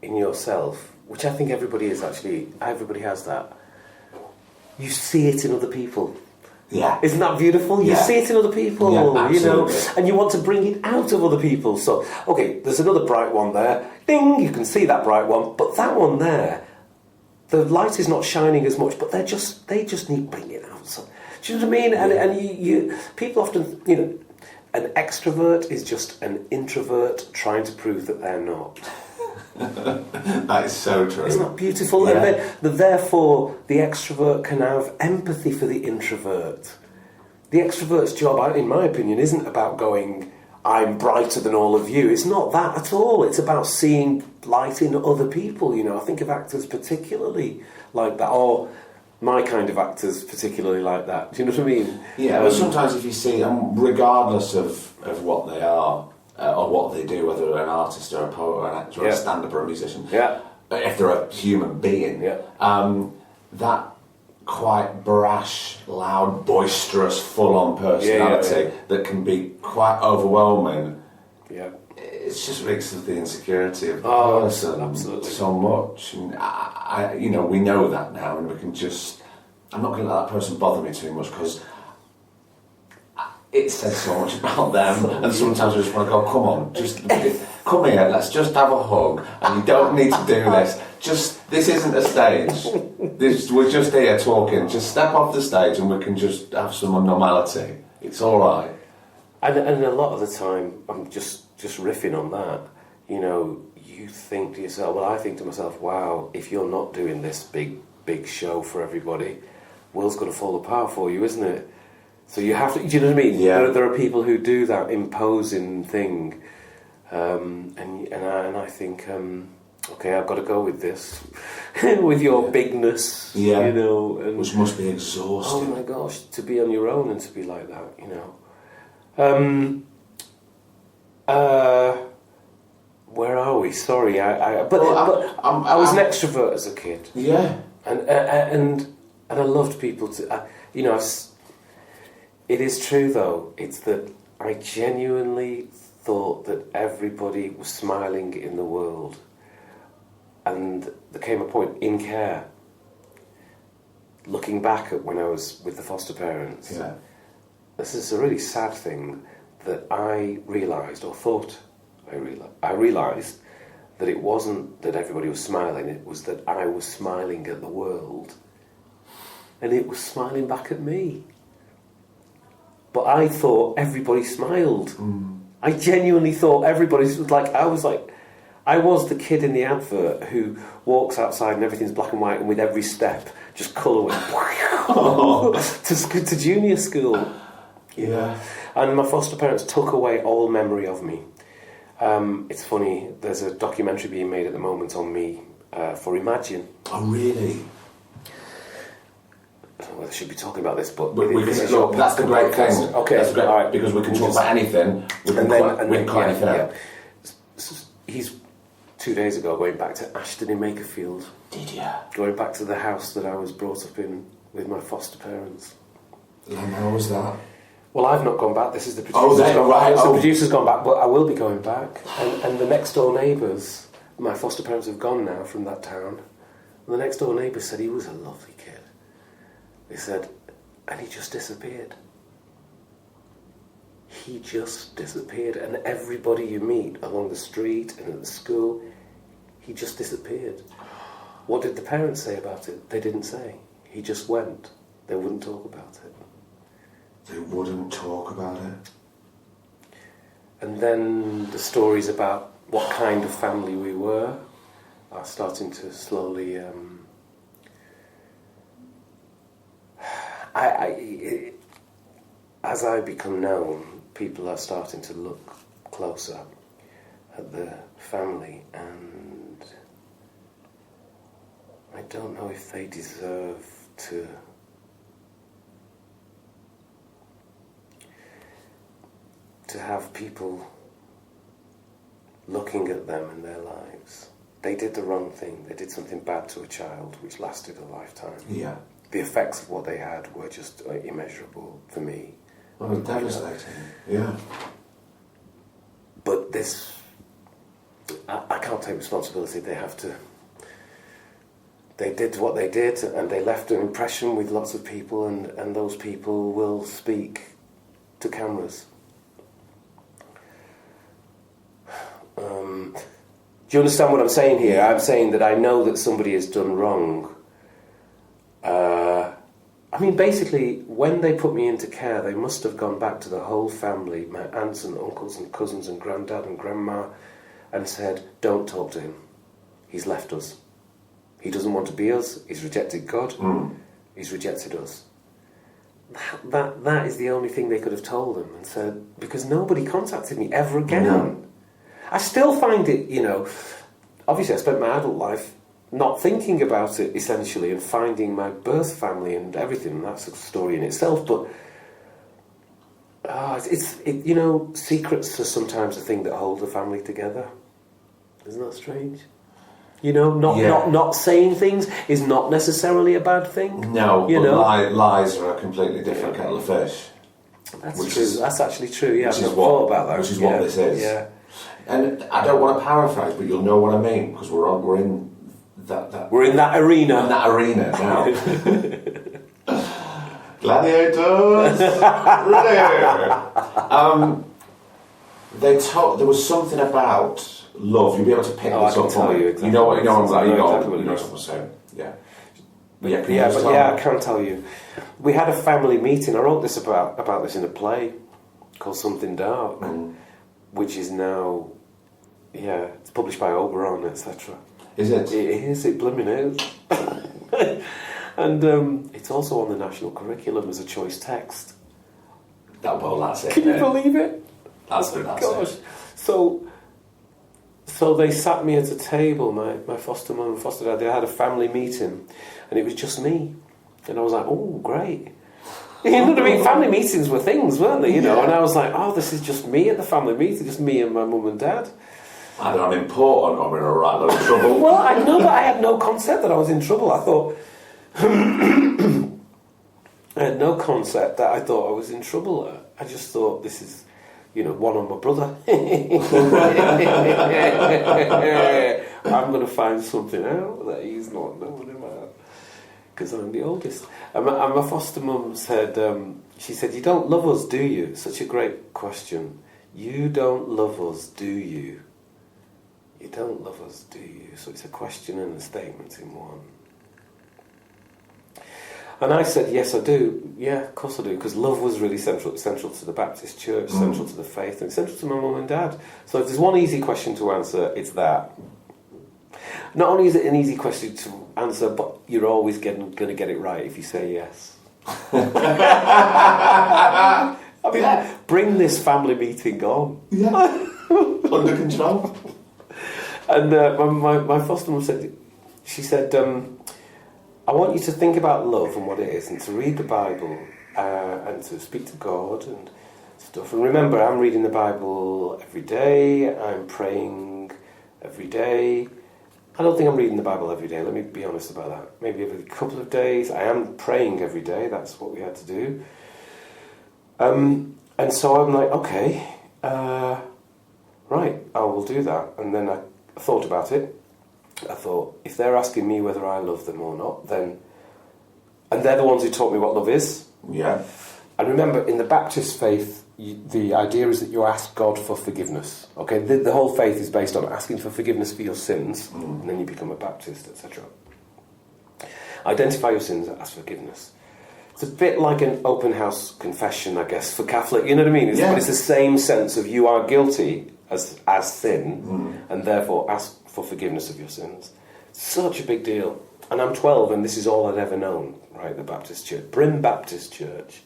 in yourself, which I think everybody is actually, everybody has that, you see it in other people. Yeah. Isn't that beautiful? You see it in other people, and you want to bring it out of other people. So, okay, there's another bright one there. Ding, you can see that bright one, but that one there, the light is not shining as much, but they just need bringing out. So, do you know what I mean? And you people often, an extrovert is just an introvert trying to prove that they're not. That is so true. Isn't that beautiful? Yeah. And therefore, the extrovert can have empathy for the introvert. The extrovert's job, in my opinion, isn't about going, I'm brighter than all of you. It's not that at all. It's about seeing light in other people. I think of actors particularly like that, or my kind of actors particularly like that. Do you know what I mean? Yeah, but sometimes if you see, regardless of what they are, or what they do, whether they're an artist or a poet or an actor or a stand-up or a musician, if they're a human being, that quite brash, loud, boisterous, full-on personality that can be quite overwhelming, it just reeks of the insecurity of the person absolutely. So much. And we know that now, and we can just... I'm not going to let that person bother me too much, because it says so much about them, and sometimes I just want to go, come on, just come here, let's just have a hug, and you don't need to do this. This isn't a stage. We're just here talking. Just step off the stage and we can just have some normality. It's all right. And a lot of the time, I'm just riffing on that. You think to yourself, well, I think to myself, wow, if you're not doing this big show for everybody, world's going to fall apart for you, isn't it? So you have to, do you know what I mean? Yeah. There are people who do that imposing thing, and I think, okay, I've got to go with this, with your bigness, and, which must be exhausting. Oh my gosh, to be on your own and to be like that, Where are we? Sorry, I was an extrovert as a kid. Yeah, and I loved people to, It is true, though. It's that I genuinely thought that everybody was smiling in the world. And there came a point in care, looking back at when I was with the foster parents. Yeah. This is a really sad thing that I realised, or thought I realised, that it wasn't that everybody was smiling, it was that I was smiling at the world. And it was smiling back at me. But I thought everybody smiled. I genuinely thought everybody was like, I was the kid in the advert who walks outside and everything's black and white, and with every step, just colour went to junior school. Yeah. And my foster parents took away all memory of me. It's funny, there's a documentary being made at the moment on me for Imagine. Oh, really? I don't know whether I should be talking about this, but that's the great thing. Okay, that's great, all right. Because we can talk about anything. We can quite anything out. He's 2 days ago going back to Ashton in Makerfield. Did you? Going back to the house that I was brought up in with my foster parents. And how was that? Well, I've not gone back. This is the producer's gone back. The producer's gone back, but I will be going back. And the next door neighbours, my foster parents have gone now from that town. And the next door neighbour said he was a lovely kid. They said, and he just disappeared. He just disappeared, and everybody you meet along the street and at the school, he just disappeared. What did the parents say about it? They didn't say. He just went. They wouldn't talk about it. They wouldn't talk about it. And then the stories about what kind of family we were are starting to slowly... as I become known, people are starting to look closer at the family, and I don't know if they deserve to have people looking at them in their lives. They did the wrong thing. They did something bad to a child which lasted a lifetime. Yeah. The effects of what they had were just immeasurable for me. Well, it was devastating. Yeah. But this, I can't take responsibility. They have to they did what they did, and they left an impression with lots of people, and those people will speak to cameras. Do you understand what I'm saying here? I'm saying that I know that somebody has done wrong. I mean, basically, when they put me into care, they must have gone back to the whole family, my aunts and uncles and cousins and granddad and grandma, and said, don't talk to him. He's left us. He doesn't want to be us. He's rejected God. He's rejected us. That is the only thing they could have told them, and said, because nobody contacted me ever again. No. I still find it, obviously I spent my adult life not thinking about it, essentially, and finding my birth family and everything. That's a story in itself, but secrets are sometimes the thing that hold a family together. Isn't that strange? Not saying things is not necessarily a bad thing. No, but lies are a completely different kettle of fish. That's true. That's actually true. Yeah, I've never thought about that. Which is what this is. Yeah. And I don't want to paraphrase, but you'll know what I mean, because we're in that. We're in that arena. In that arena now. Gladiators, ready. There was something about love. You'll be able to pick this up. Tell you exactly. You know what I'm saying. Yeah. I can tell you. We had a family meeting. I wrote this about this in a play called Something Dark, which is now, it's published by Oberon, etc. Is it? It is. It blooming is. And it's also on the national curriculum as a choice text. That's it. Can you believe it? That's it. So they sat me at a table, my foster mum and foster dad. They had a family meeting, and it was just me. And I was like, oh, great. You know what I mean? Family meetings were things, weren't they? And I was like, oh, this is just me at the family meeting, just me and my mum and dad. Either I'm important or I'm in a right load of trouble. Well, I know that I had no concept that I was in trouble. I thought... I had no concept that I thought I was in trouble. I just thought, this is, one on my brother. I'm going to find something out that he's not knowing about, because I'm the oldest. And my foster mum said, she said, you don't love us, do you? Such a great question. You don't love us, do you? You don't love us, do you? So it's a question and a statement in one. And I said, yes, I do. Yeah, of course I do, because love was really central to the Baptist Church, central to the faith, and central to my mum and dad. So if there's one easy question to answer, it's that. Not only is it an easy question to answer, but you're always going to get it right if you say yes. I mean, bring this family meeting on. Yeah. Under control. And my foster mum said, I want you to think about love and what it is, and to read the Bible, and to speak to God and stuff. And remember, I'm reading the Bible every day, I'm praying every day. I don't think I'm reading the Bible every day, let me be honest about that. Maybe every couple of days. I am praying every day, that's what we had to do. And so I'm like, okay, right, I will do that. And then I thought about it. I thought, if they're asking me whether I love them or not, then... And they're the ones who taught me what love is. Yeah. And remember, in the Baptist faith, the idea is that you ask God for forgiveness. Okay, the whole faith is based on asking for forgiveness for your sins, and then you become a Baptist, etc. Identify your sins, ask forgiveness. It's a bit like an open house confession, I guess, for Catholic. You know what I mean? But it's the same sense of you are guilty as sin, and therefore ask for forgiveness of your sins. Such a big deal. And I'm 12, and this is all I'd ever known, right? The Baptist Church, Bryn Baptist Church.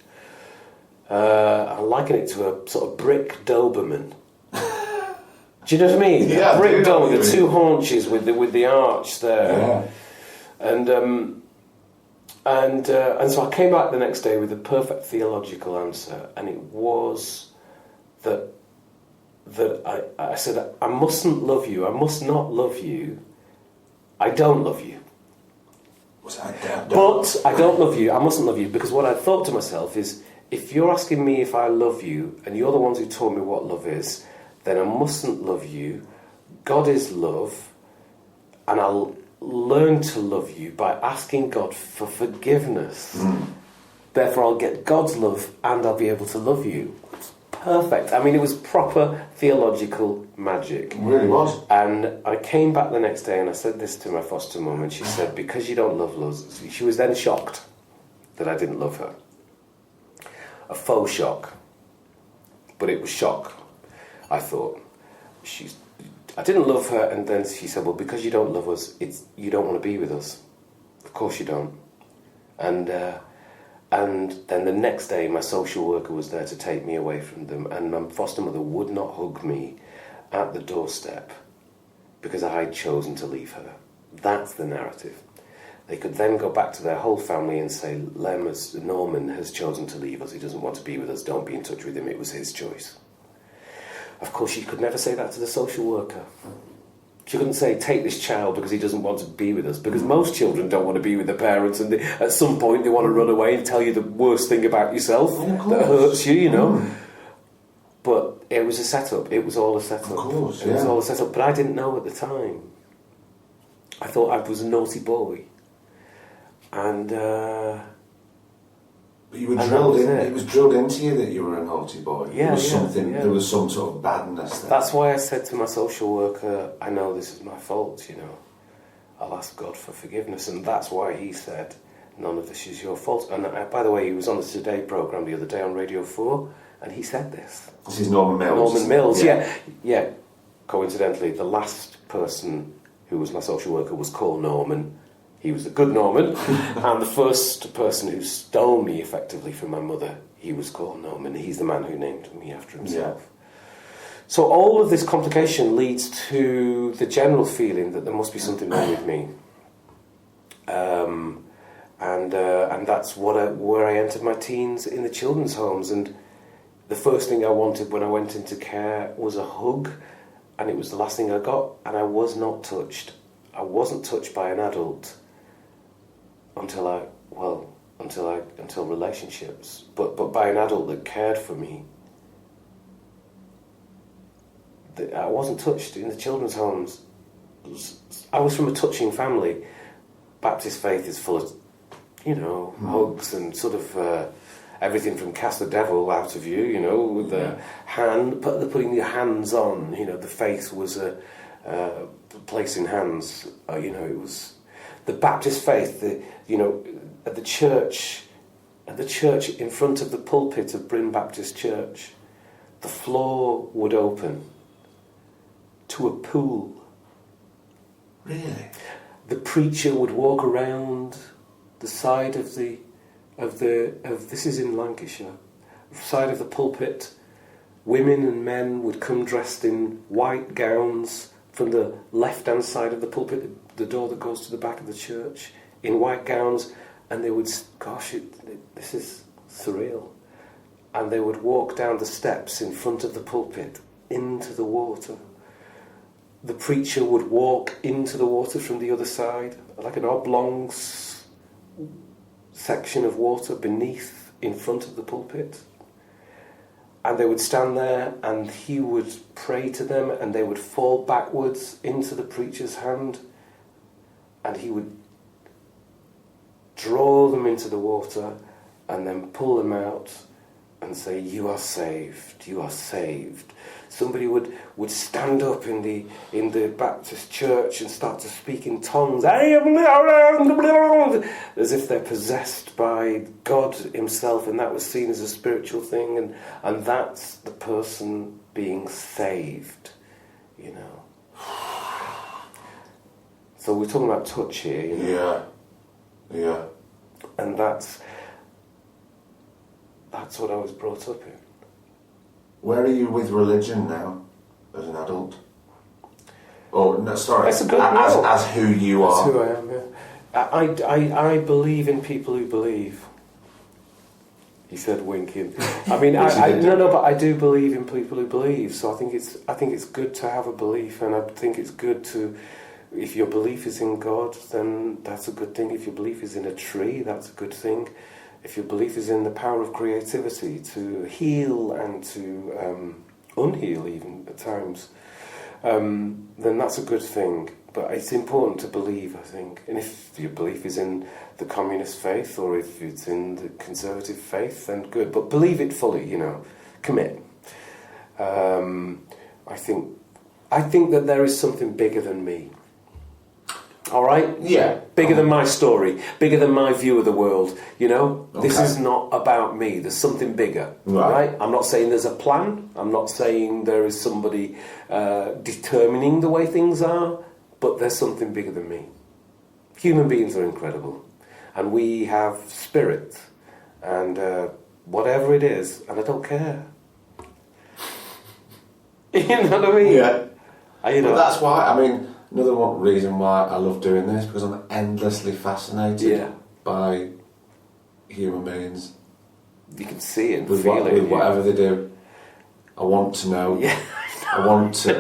I liken it to a sort of brick Doberman. Do you know what I mean? Yeah, brick Doberman, the two haunches with the arch there. Yeah. And so I came back the next day with a perfect theological answer, and it was that I said, I mustn't love you, I must not love you, I don't love you. But I don't love you, I mustn't love you, because what I thought to myself is, if you're asking me if I love you, and you're the ones who told me what love is, then I mustn't love you. God is love, and learn to love you by asking God for forgiveness. Therefore, I'll get God's love and I'll be able to love you. It's perfect. I mean, it was proper theological magic. It really was. And I came back the next day and I said this to my foster mum, and she said, because you don't love us. She was then shocked that I didn't love her. A faux shock. But it was shock. I thought, I didn't love her, and then she said, well, because you don't love us, you don't want to be with us. Of course you don't. And then the next day, my social worker was there to take me away from them, and my foster mother would not hug me at the doorstep because I had chosen to leave her. That's the narrative. They could then go back to their whole family and say, Norman has chosen to leave us. He doesn't want to be with us. Don't be in touch with him. It was his choice. Of course, she could never say that to the social worker. She couldn't say, take this child because he doesn't want to be with us. Because most children don't want to be with their parents, and at some point they want to run away and tell you the worst thing about yourself that hurts you, you know. But it was a setup. It was all a setup. Of course, It was all a setup. But I didn't know at the time. I thought I was a naughty boy. And but you were drilled in. It was drilled into you that you were a naughty boy. Yeah, there was something. There was some sort of badness there. That's why I said to my social worker, I know this is my fault, you know. I'll ask God for forgiveness. And that's why he said, none of this is your fault. And by the way, he was on the Today programme the other day on Radio 4, and he said this. This is Norman Mills. Norman Mills, yeah. Coincidentally, the last person who was my social worker was called Norman. He was the good Norman. And the first person who stole me effectively from my mother, he was called Norman. He's the man who named me after himself. Yeah. So all of this complication leads to the general feeling that there must be something wrong with me. And that's where I entered my teens in the children's homes. And the first thing I wanted when I went into care was a hug. And it was the last thing I got. And I was not touched. I wasn't touched by an adult until relationships, but by an adult that cared for me. I wasn't touched in the children's homes. I was from a touching family. Baptist faith is full of, hugs and sort of everything from cast the devil out of you, with the hand, putting your hands on. The faith was a placing hands. It was the Baptist faith. At the church in front of the pulpit of Bryn Baptist Church, the floor would open to a pool. Really? The preacher would walk around the side of this is in Lancashire, side of the pulpit. Women and men would come dressed in white gowns from the left-hand side of the pulpit, the door that goes to the back of the church, in white gowns, and they would, this is surreal, and they would walk down the steps in front of the pulpit into the water. The preacher would walk into the water from the other side, like an oblong section of water beneath, in front of the pulpit. And they would stand there, and he would pray to them, and they would fall backwards into the preacher's hand, and he would draw them into the water, and then pull them out and say, "You are saved, you are saved." Somebody would stand up in the Baptist church and start to speak in tongues, as if they're possessed by God himself, and that was seen as a spiritual thing, and that's the person being saved, So we're talking about touch here, Yeah. And that's what I was brought up in. Where are you with religion now, as an adult? Oh, no, sorry. That's a good as who you are. That's who I am, yeah. I believe in people who believe. He said, winking. I mean, but I do believe in people who believe. So I think it's good to have a belief, and I think it's good to. If your belief is in God, then that's a good thing. If your belief is in a tree, that's a good thing. If your belief is in the power of creativity to heal and to unheal even at times, then that's a good thing. it's important to believe, I think. And if your belief is in the communist faith or if it's in the conservative faith, then good. But believe it fully, commit. I think that there is something bigger than me. All right? Yeah. Bigger than my story, bigger than my view of the world, Okay. This is not about me. There's something bigger, right? I'm not saying there's a plan. I'm not saying there is somebody determining the way things are, but there's something bigger than me. Human beings are incredible, and we have spirit, and whatever it is, and I don't care. You know what I mean? Yeah. But that's why, another reason why I love doing this, because I'm endlessly fascinated by human beings. You can see it and with feel it. With whatever they do. I want to know. Yeah. I want to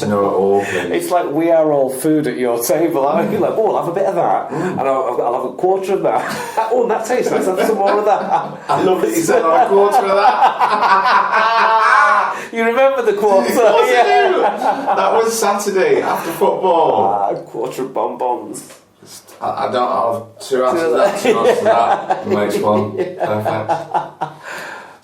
know it all, please. It's like we are all food at your table. I'll be like, I'll have a bit of that, and I'll have a quarter of that. Oh, that tastes nice. Let's have some more of that. I love that you said a quarter of that. You remember the quarter? Of course I do. That was Saturday after football. A quarter of bonbons. I don't have 2 ounces of that, 2 ounces of that. Makes one. Perfect.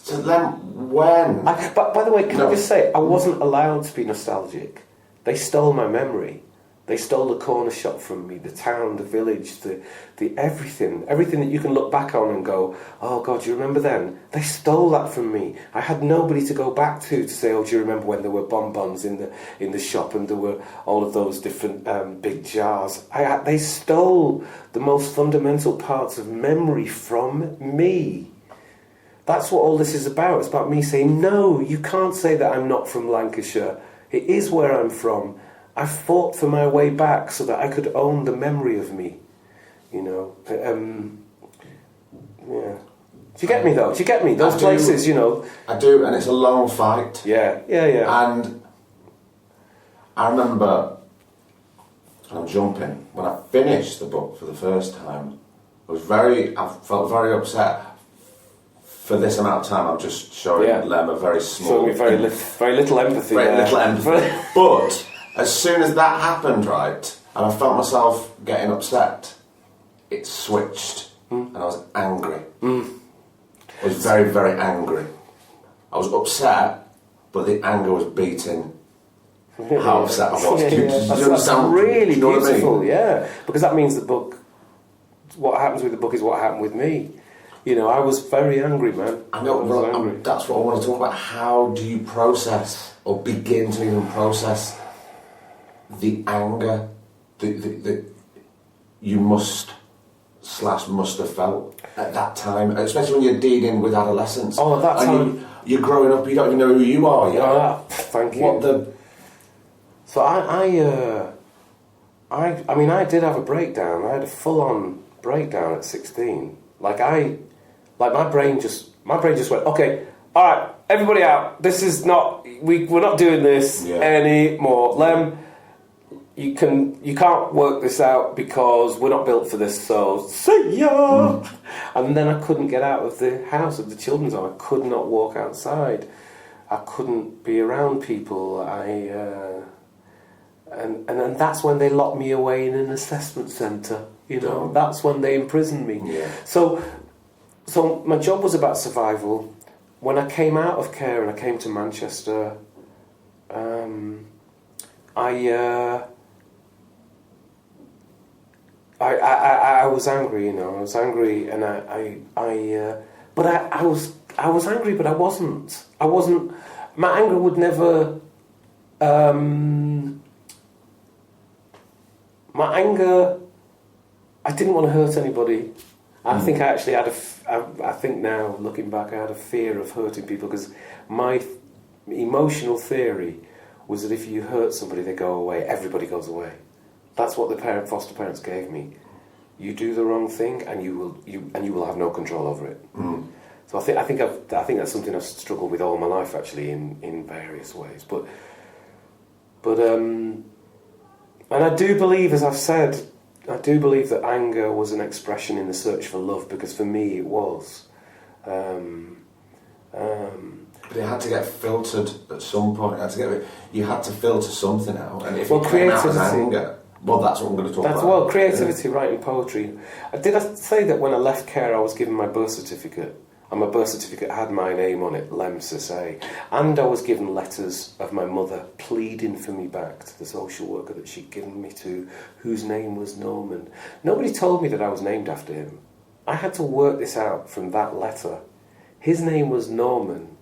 So then, when? But by the way, can I just say, I wasn't allowed to be nostalgic. They stole my memory. They stole the corner shop from me, the town, the village, the everything that you can look back on and go, oh God, do you remember then? They stole that from me. I had nobody to go back to say, oh, do you remember when there were bonbons in the shop and there were all of those different big jars? They stole the most fundamental parts of memory from me. That's what all this is about. It's about me saying, no, you can't say that I'm not from Lancashire. It is where I'm from. I fought for my way back so that I could own the memory of me. Yeah. Do you get me, though? Do you get me? Those places, I do, and it's a long fight. Yeah. And I remember, and I'm jumping, when I finished the book for the first time, I felt very upset. For this amount of time, I'm just showing Lem a very small... Showing me very little empathy. Very little empathy. But as soon as that happened, right, and I felt myself getting upset, it switched, and I was angry. I was very, very angry. I was upset, but the anger was beating how upset I was. That's really beautiful, yeah. Because that means what happens with the book is what happened with me. I was very angry, man. I know, that's what I want to talk about. How do you process, or begin to even process, the anger that you must have felt at that time, especially when you're dealing with adolescence. Oh, at that time. You're growing up, you don't even know who you are. Thank you. So I did have a breakdown. I had a full-on breakdown at 16. My brain just went, okay, all right, everybody out. This is not, we're not doing this anymore. Lem, you can't work this out because we're not built for this. So see ya. And then I couldn't get out of the house, of the children's home. I could not walk outside. I couldn't be around people. And that's when they locked me away in an assessment centre. That's when they imprisoned me. Yeah. So my job was about survival. When I came out of care and I came to Manchester, I was angry. I was angry, and I was angry, but I wasn't. My anger would never. My anger, I didn't want to hurt anybody. I think I actually had I think now, looking back, I had a fear of hurting people, because my emotional theory was that if you hurt somebody, they go away. Everybody goes away. That's what the foster parents gave me. You do the wrong thing, and you will have no control over it. So I think that's something I've struggled with all my life, actually, in various ways. But and I do believe, as I've said, that anger was an expression in the search for love, because for me it was. But it had to get filtered at some point. You had to filter something out, and if it came out as anger, Well, that's what I'm going to talk about. Well, creativity, writing poetry. Did I say that when I left care, I was given my birth certificate? And my birth certificate had my name on it, Lemn Sissay. And I was given letters of my mother pleading for me back to the social worker that she'd given me to, whose name was Norman. Nobody told me that I was named after him. I had to work this out from that letter. His name was Norman.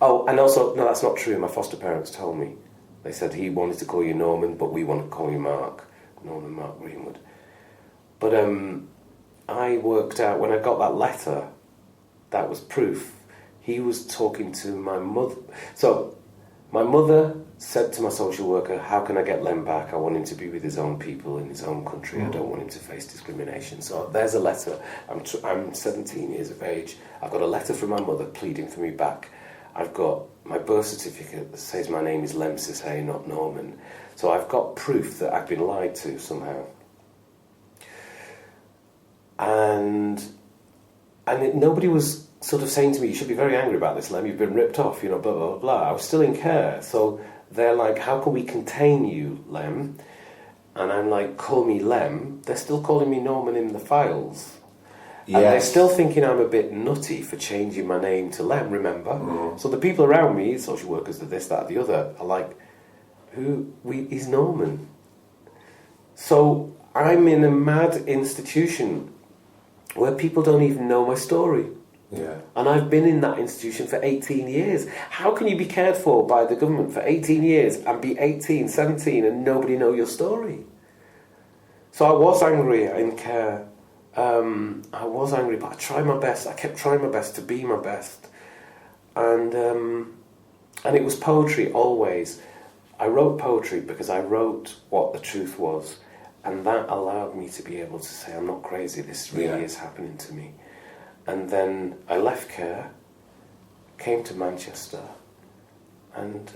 Oh, and also, no, that's not true. My foster parents told me. They said he wanted to call you Norman, but we want to call you Mark. Norman Mark Greenwood. But I worked out, when I got that letter, that was proof. He was talking to my mother. So, my mother said to my social worker, how can I get Lemn back? I want him to be with his own people in his own country. I don't want him to face discrimination. So there's a letter. I'm 17 years of age. I've got a letter from my mother pleading for me back. I've got my birth certificate that says my name is Lemn Sissay, not Norman. So I've got proof that I've been lied to somehow. And nobody was sort of saying to me, you should be very angry about this, Lemn, you've been ripped off, blah, blah, blah, blah. I was still in care. So they're like, how can we contain you, Lemn? And I'm like, call me Lemn. They're still calling me Norman in the files. Yes. And they're still thinking I'm a bit nutty for changing my name to Lemn, remember? Mm. So the people around me, social workers, the this, that, the other, are like, he's Norman. So I'm in a mad institution where people don't even know my story. Yeah. And I've been in that institution for 18 years. How can you be cared for by the government for 18 years and be 18, 17 and nobody know your story? So I was angry in care. I was angry, but I tried my best. I kept trying my best to be my best. And it was poetry always. I wrote poetry because I wrote what the truth was. And that allowed me to be able to say, I'm not crazy, this really is happening to me. And then I left care, came to Manchester, and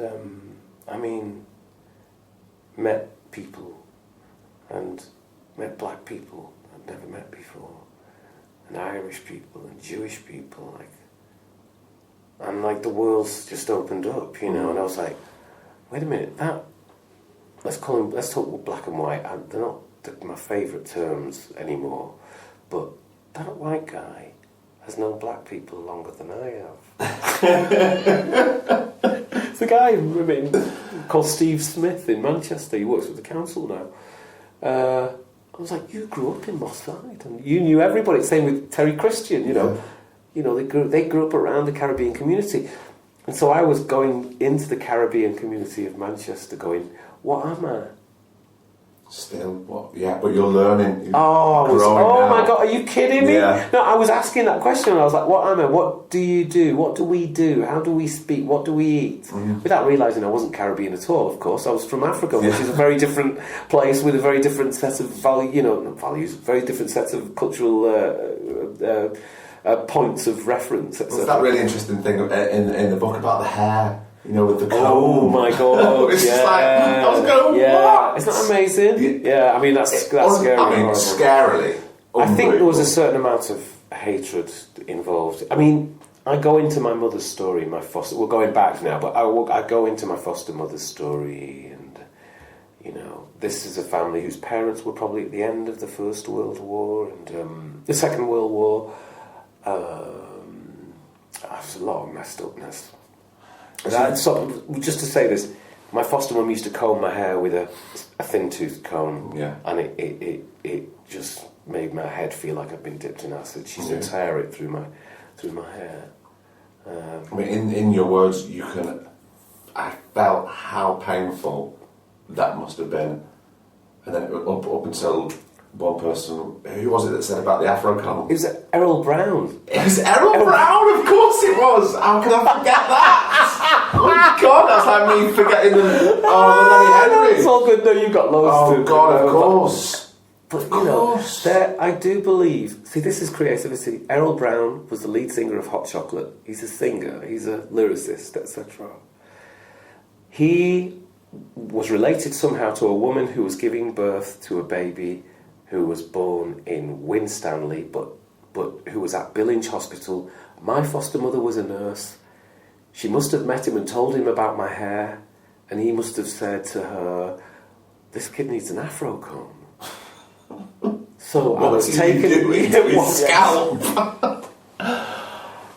met people, and met black people I'd never met before, and Irish people, and Jewish people, and the world's just opened up, and I was like, wait a minute, let's talk black and white. They're not my favourite terms anymore, but that white guy has known black people longer than I have. It's the guy called Steve Smith in Manchester. He works with the council now. I was like, you grew up in Moss Side, and you knew everybody. Same with Terry Christian, they grew up around the Caribbean community. And so I was going into the Caribbean community of Manchester going, what am I? Still, what? Yeah, but you're learning. Oh my God, are you kidding me? Yeah. No, I was asking that question and I was like, what am I? What do you do? What do we do? How do we speak? What do we eat? Mm-hmm. Without realising I wasn't Caribbean at all, of course. I was from Africa, which is a very different place with a very different set of values, very different sets of cultural points of reference. It's that really interesting thing in the book about the hair. With the comb. Oh my God! It's just like, I was going, what? Isn't that amazing? Yeah, that's scary. Scarily. I think there was a certain amount of hatred involved. I go into my mother's story, we're going back now, but I go into my foster mother's story, and this is a family whose parents were probably at the end of the First World War and the Second World War. There's a lot of messed upness. Just to say this, my foster mum used to comb my hair with a thin tooth comb, and it just made my head feel like I'd been dipped in acid. She used to tear it through my hair. In your words, I felt how painful that must have been, and then up until one person, who was it that said about the Afro comb? It was Errol Brown. It was Errol Brown, of course it was. How can I forget that? Oh my God, that's like me forgetting the Lenny Henry. It's all good though, you've got loads to. Oh God, of course. But I do believe. See, this is creativity. Errol Brown was the lead singer of Hot Chocolate. He's a singer. He's a lyricist, etc. He was related somehow to a woman who was giving birth to a baby who was born in Winstanley, but who was at Billinge Hospital. My foster mother was a nurse. She must have met him and told him about my hair, and he must have said to her, this kid needs an afro comb. So I was taken... Scalp!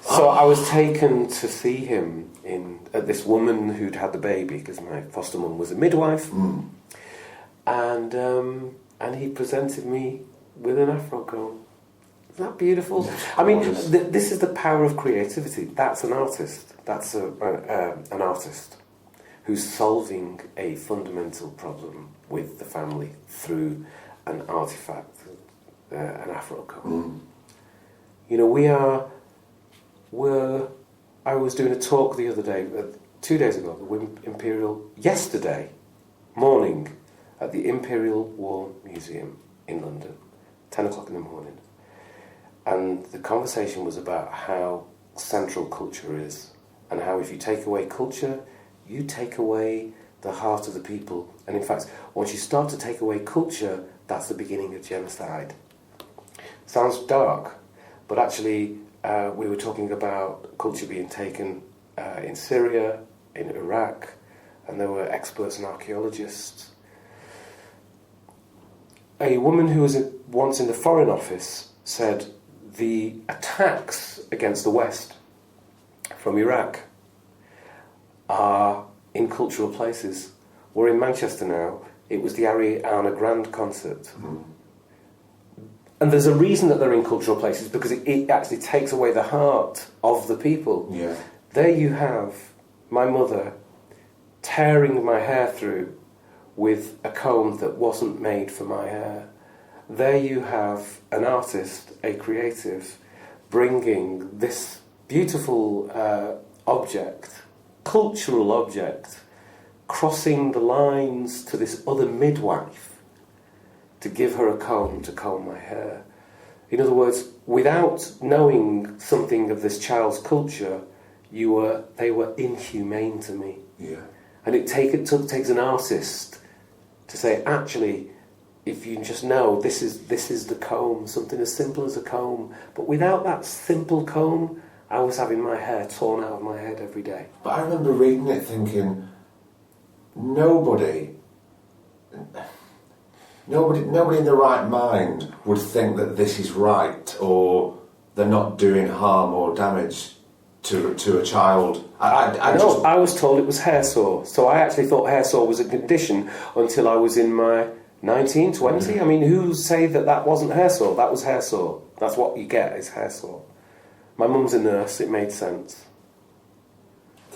So I was taken to see him at this woman who'd had the baby, because my foster mum was a midwife, and he presented me with an afro comb. Isn't that beautiful? I mean, this is the power of creativity. That's an artist. That's an artist who's solving a fundamental problem with the family through an artifact, an afro comb. You know, I was doing a talk the other day, 2 days ago, yesterday morning, at the Imperial War Museum in London, 10 o'clock in the morning. And the conversation was about how central culture is, and how if you take away culture, you take away the heart of the people. And in fact, once you start to take away culture, that's the beginning of genocide. Sounds dark, but actually we were talking about culture being taken in Syria, in Iraq, and there were experts and archaeologists. A woman who was once in the Foreign Office said the attacks against the West from Iraq are in cultural places. We're in Manchester now. It was the Ariana Grande concert. And there's a reason that they're in cultural places, because it actually takes away the heart of the people. Yeah. There you have my mother tearing my hair through with a comb that wasn't made for my hair. There you have an artist, a creative, bringing this beautiful object, cultural object, crossing the lines to this other midwife to give her a comb to comb my hair. In other words, without knowing something of this child's culture, they were inhumane to me. Yeah. And it takes an artist to say, actually, if you just know this is the comb, something as simple as a comb. But without that simple comb, I was having my hair torn out of my head every day. But I remember reading it thinking, nobody in their right mind would think that this is right, or they're not doing harm or damage to a child. I was told it was hair sore. So I actually thought hair sore was a condition until I was in my 19, 20. I mean, who say that wasn't hair sore? That was hair sore. That's what you get, is hair sore. My mum's a nurse, it made sense.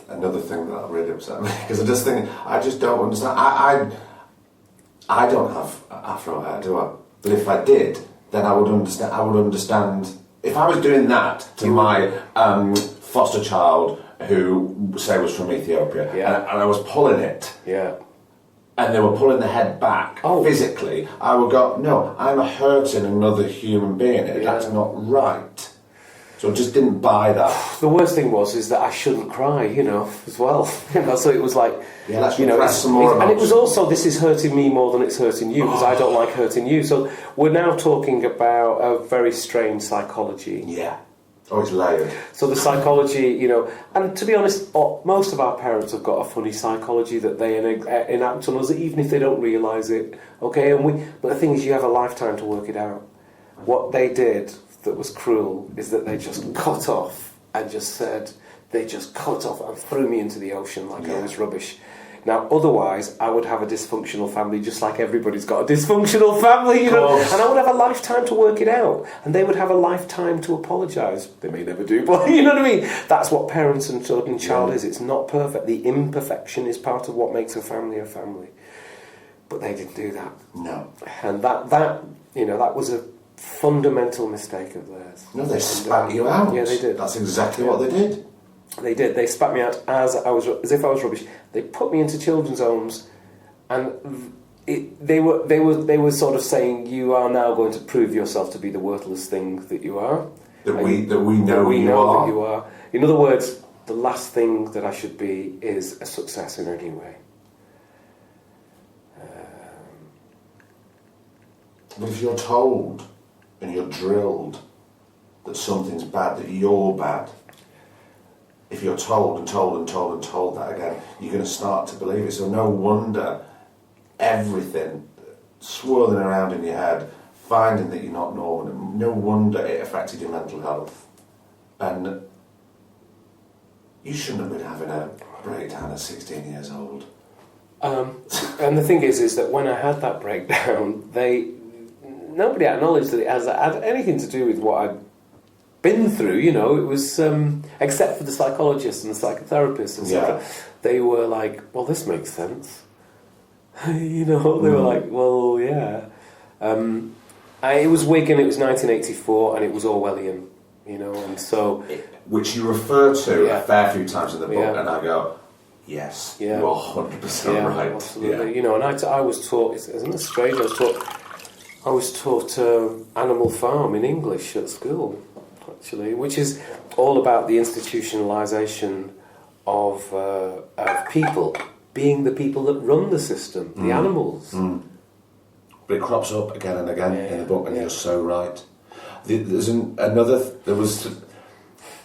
Another thing that really upset me, because I just don't understand. I don't have afro hair, do I? But if I did, then I would understand. If I was doing that to my foster child, who say was from Ethiopia, and I was pulling it, and they were pulling the head back physically, I would go, no, I'm hurting another human being. That's not right. So I just didn't buy that. The worst thing is that I shouldn't cry, as well. So it was like, let's repress some more emotion. And it was also, this is hurting me more than it's hurting you, because I don't like hurting you. So we're now talking about a very strange psychology. Yeah. Oh, it's layered. So the psychology, and to be honest, most of our parents have got a funny psychology that they enact on us, even if they don't realise it. Okay, but the thing is, you have a lifetime to work it out. What they did that was cruel is that they just cut off and threw me into the ocean like I was rubbish. Now, otherwise, I would have a dysfunctional family, just like everybody's got a dysfunctional family, and I would have a lifetime to work it out, and they would have a lifetime to apologise. They may never do, but you know what I mean? That's what parents and child is. It's not perfect. The imperfection is part of what makes a family a family. But they didn't do that. No. And that was a fundamental mistake of theirs. No, they spat you out. Yeah, they did. That's exactly what they did. They did. They spat me out as if I was rubbish. They put me into children's homes, and they were sort of saying, "You are now going to prove yourself to be the worthless thing that you are. That we know that you are. In other words, the last thing that I should be is a success in any way." But if you're told and you're drilled that something's bad, that you're bad, if you're told and told and told and told that again, you're going to start to believe it. So no wonder everything swirling around in your head, finding that you're not normal. No wonder it affected your mental health. And you shouldn't have been having a breakdown at 16 years old. And the thing is that when I had that breakdown, nobody acknowledged that it had anything to do with what I'd been through. You know, it was except for the psychologists and the psychotherapists and stuff. They were like, "Well, this makes sense." You know, they were like, "Well, yeah." It was Wigan. It was 1984, and it was Orwellian. You know, and so which you refer to a fair few times in the book, and I go, yes, you're 100% right. Absolutely. You know, and I was taught. Isn't it strange? I was taught Animal Farm in English at school, actually, which is all about the institutionalization of people being the people that run the system, the animals. But it crops up again and again in the book, and you're so right. There was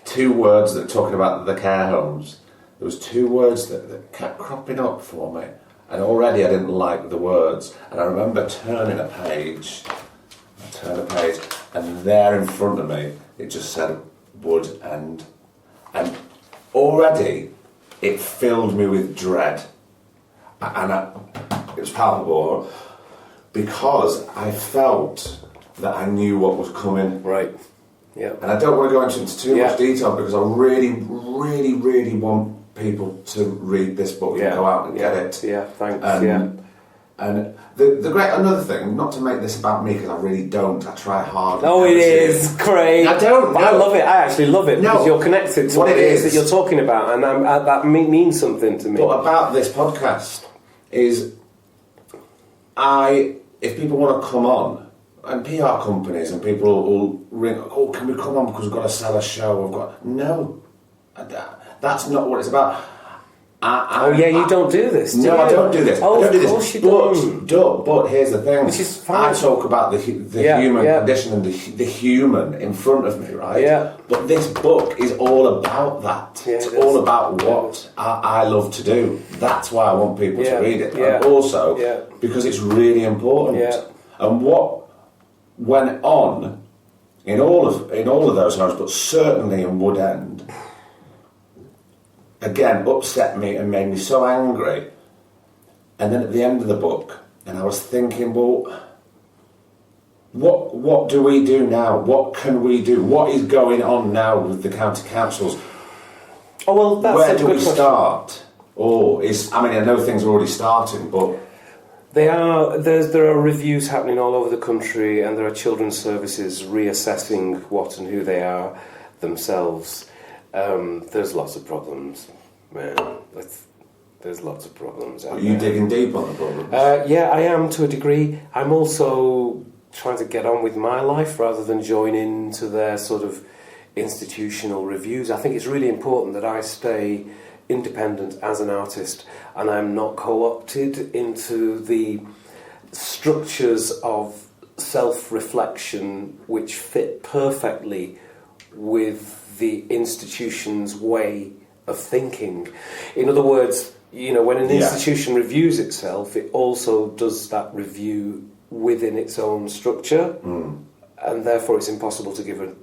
two words that talking about the care homes. There was two words that kept cropping up for me, and already I didn't like the words. And I remember turning a page, and there in front of me it just said would end, and already it filled me with dread, and it was palpable because I felt that I knew what was coming. Right. Yeah. And I don't want to go into too much detail because I really, really, really want people to read this book and go out and get it. Yeah, thanks. And the great another thing, not to make this about me because I really don't. I try hard. Oh, it is great. I don't. But I love it. I actually love it because you're connected to what it is that you're talking about, and that means something to me. But about this podcast is, if people want to come on. And PR companies and people will ring, oh, can we come on because we've got to sell a show? No, that's not what it's about. You don't do this, do you? I don't do this. Oh, I don't do of course this. you don't. But here's the thing. Which is fine. I talk about the human condition and the human in front of me, right? Yeah. But this book is all about that. Yeah, it's all about what I love to do. That's why I want people to read it. And also because it's really important. Yeah. And what went on in all of those homes, but certainly in Wood End, again upset me and made me so angry. And then at the end of the book, and I was thinking, well, what do we do now? What can we do? What is going on now with the county councils? Oh well, that's where a do good we question. start? I know things are already starting, but. There are reviews happening all over the country, and there are children's services reassessing what and who they are themselves. There's lots of problems, man. There's lots of problems. Are you digging deep on the problems? Yeah, I am to a degree. I'm also trying to get on with my life rather than join into their sort of institutional reviews. I think it's really important that I stay independent as an artist, and I'm not co-opted into the structures of self-reflection which fit perfectly with the institution's way of thinking. In other words, you know, when an institution reviews itself, it also does that review within its own structure, and therefore it's impossible to give a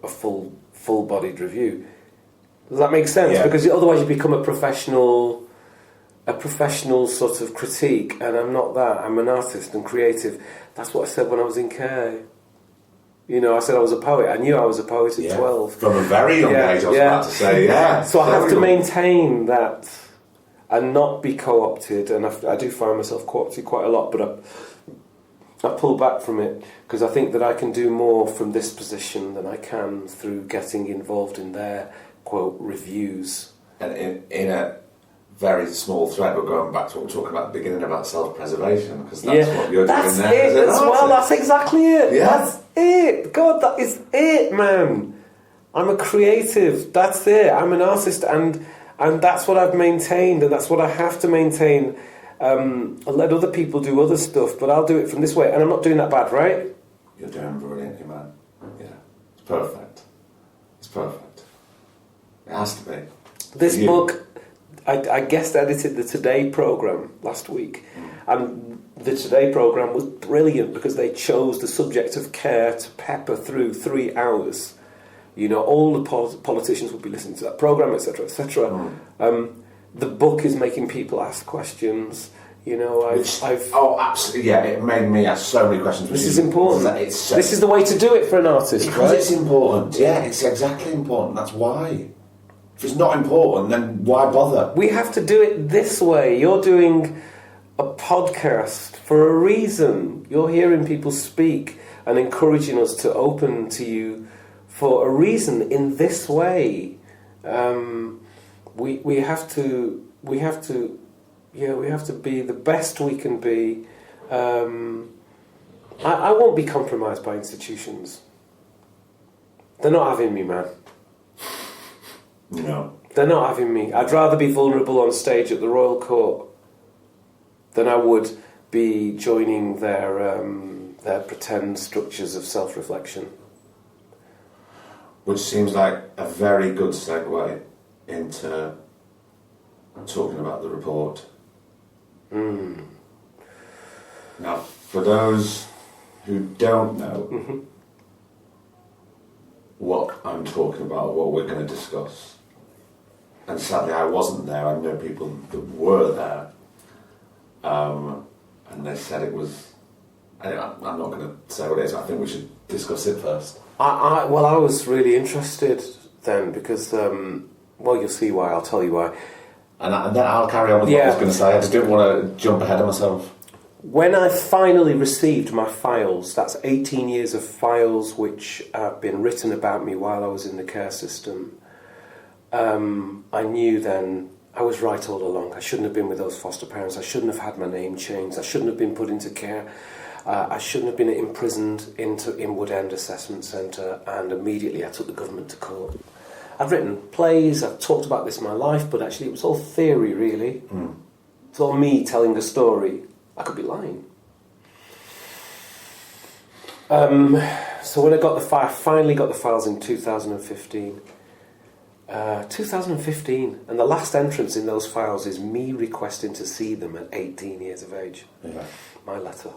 full-bodied review. Does that make sense? Yeah. Because otherwise you become a professional sort of critique, and I'm not that. I'm an artist and creative. That's what I said when I was in care. You know, I said I was a poet. I knew I was a poet at 12. From a very young age, I was about to say, So I have to maintain that and not be co-opted, and I do find myself co-opted quite a lot, but I pull back from it because I think that I can do more from this position than I can through getting involved in their quote reviews. And in a very small thread, we're going back to what we were talking about at the beginning about self-preservation, because that's what you're doing there. That's exactly it. Yeah. That's it. God, that is it, man. I'm a creative. That's it. I'm an artist, and that's what I've maintained, and that's what I have to maintain. I'll let other people do other stuff, but I'll do it from this way, and I'm not doing that bad, right? You're doing brilliantly, man. Yeah, it's perfect. It's perfect. It has to be. This book, I guest edited the Today programme last week, and the Today programme was brilliant because they chose the subject of care to pepper through 3 hours. You know, all the politicians would be listening to that programme, etc., etc. The book is making people ask questions. You know, absolutely, yeah. It made me ask so many questions. This is important. This is the way to do it for an artist, because right? It's important. Yeah, it's exactly important. That's why. If it's not important, then why bother? We have to do it this way. You're doing a podcast for a reason. You're hearing people speak and encouraging us to open to you for a reason in this way. We have to be the best we can be. I won't be compromised by institutions. They're not having me, man. No. They're not having me. I'd rather be vulnerable on stage at the Royal Court than I would be joining their pretend structures of self-reflection. Which seems like a very good segue into talking about the report. Now, for those who don't know what I'm talking about, what we're going to discuss, and sadly I wasn't there, I know people that were there, and they said it was... I'm not going to say what it is, I think we should discuss it first. I was really interested then because, you'll see why, I'll tell you why. And then I'll carry on with what I was going to say. I just didn't want to jump ahead of myself. When I finally received my files, that's 18 years of files which have been written about me while I was in the care system, I knew then I was right all along. I shouldn't have been with those foster parents. I shouldn't have had my name changed. I shouldn't have been put into care. I shouldn't have been imprisoned in Wood End Assessment Centre, and immediately I took the government to court. I've written plays, I've talked about this in my life, but actually it was all theory, really. It's all me telling a story. I could be lying. So when I finally got the files in 2015. 2015, and the last entrance in those files is me requesting to see them at 18 years of age. Yeah. My letter.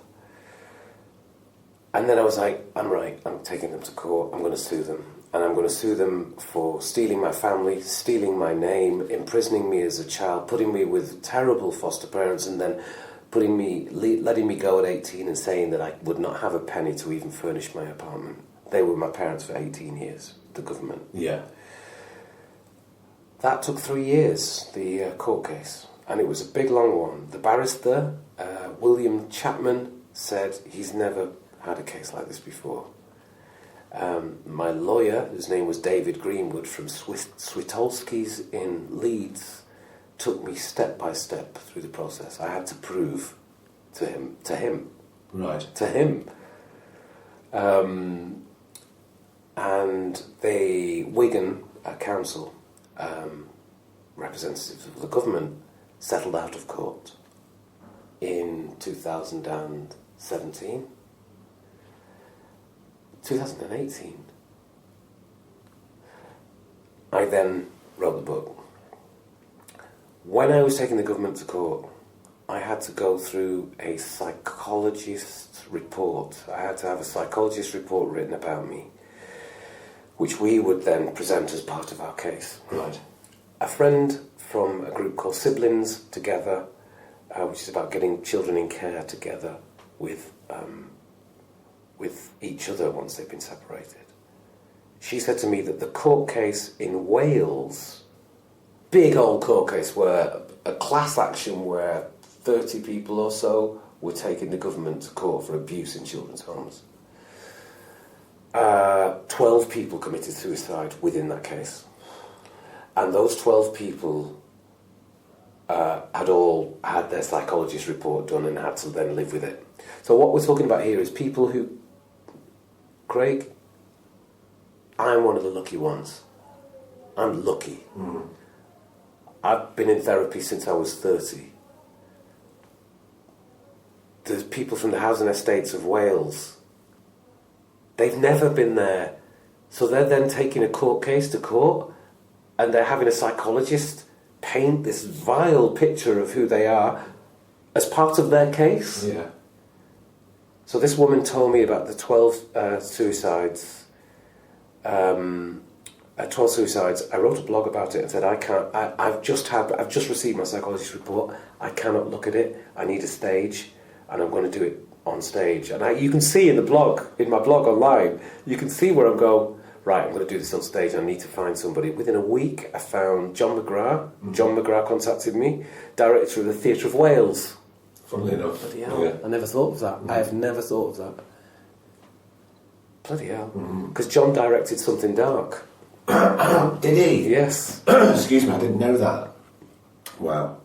And then I was like, I'm right, I'm taking them to court, I'm going to sue them. And I'm going to sue them for stealing my family, stealing my name, imprisoning me as a child, putting me with terrible foster parents, and then letting me go at 18 and saying that I would not have a penny to even furnish my apartment. They were my parents for 18 years, the government. Yeah. That took 3 years, the court case, and it was a big, long one. The barrister, William Chapman, said he's never had a case like this before. My lawyer, whose name was David Greenwood from Switolski's in Leeds, took me step by step through the process. I had to prove to him. Right. To him. And the Wigan Council, representatives of the government, settled out of court in 2017. 2018. I then wrote the book. When I was taking the government to court, I had to go through a psychologist's report. I had to have a psychologist's report written about me, which we would then present as part of our case. Right. A friend from a group called Siblings Together, which is about getting children in care together with each other once they've been separated. She said to me that the court case in Wales, big old court case where a class action where 30 people or so were taking the government to court for abuse in children's homes. 12 people committed suicide within that case. And those 12 people had all had their psychologist report done and had to then live with it. So what we're talking about here is people who... Craig, I'm one of the lucky ones. I'm lucky. I've been in therapy since I was 30. There's people from the housing estates of Wales. They've never been there. So they're then taking a court case to court and they're having a psychologist paint this vile picture of who they are as part of their case. Yeah. So this woman told me about the 12 suicides. 12 suicides. I wrote a blog about it and said, I've just received my psychologist report. I cannot look at it. I need a stage, and I'm going to do it on stage. And you can see in my blog online, you can see where I go, right, I'm going to do this on stage. I need to find somebody. Within a week, I found John McGrath. Mm-hmm. John McGrath contacted me, director of the Theatre of Wales. Funnily enough. Bloody hell. Yeah. I never thought of that. Mm-hmm. I have never thought of that. Bloody hell. Because John directed Something Dark. Did he? Yes. Excuse me, I didn't know that. Wow.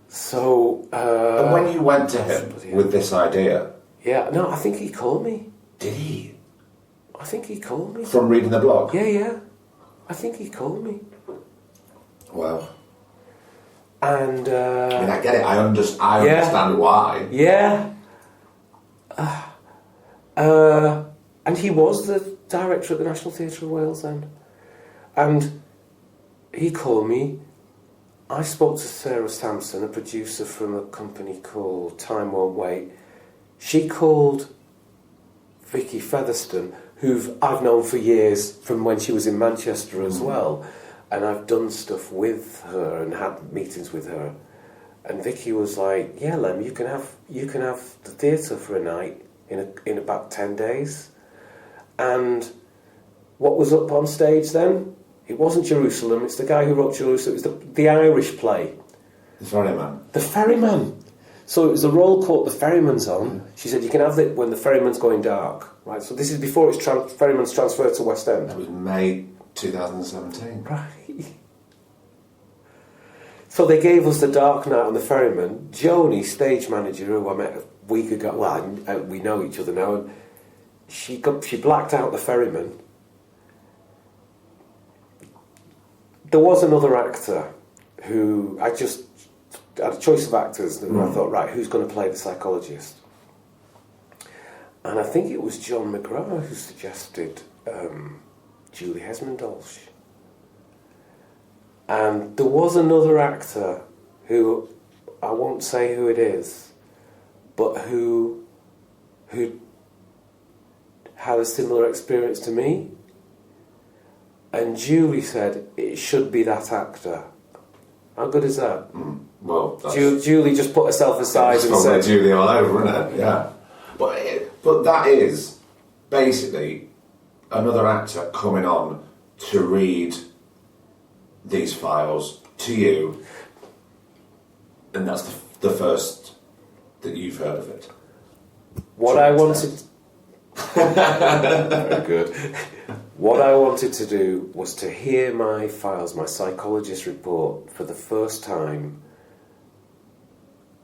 So... and when you went to him with this idea... Yeah, no, I think he called me. Did he? I think he called me. From reading the blog? Yeah. I think he called me. Wow. And... I mean, I get it. I understand why. Yeah. And he was the director at the National Theatre of Wales then. And he called me. I spoke to Sarah Sampson, a producer from a company called Time Won't Wait. She called Vicky Featherstone, who I've known for years from when she was in Manchester as well. And I've done stuff with her and had meetings with her. And Vicky was like, yeah, Lem, you can have the theatre for a night in about 10 days. And what was up on stage then? It wasn't Jerusalem, it's the guy who wrote Jerusalem, it was the Irish play. The Ferryman. The Ferryman. So it was the role called The Ferryman's on. She said, you can have it when the ferryman's going dark. Right, so this is before Ferryman's transferred to West End. That was May 2017. Right. So they gave us the dark night on the Ferryman. Joni, stage manager, who I met a week ago, well, we know each other now, and she blacked out the Ferryman. There was another actor who I just had a choice of actors, and I thought, right, who's going to play the psychologist? And I think it was John McGrath who suggested Julie Hesmondhalgh. And there was another actor who, I won't say who it is, but who had a similar experience to me. And Julie said, it should be that actor. How good is that? Well, Julie just put herself aside and said... Julie all over, isn't it? Yeah. But that is basically another actor coming on to read these files to you, and that's the first that you've heard of it. What I wanted... Very good. What I wanted to do was to hear my files, my psychologist report, for the first time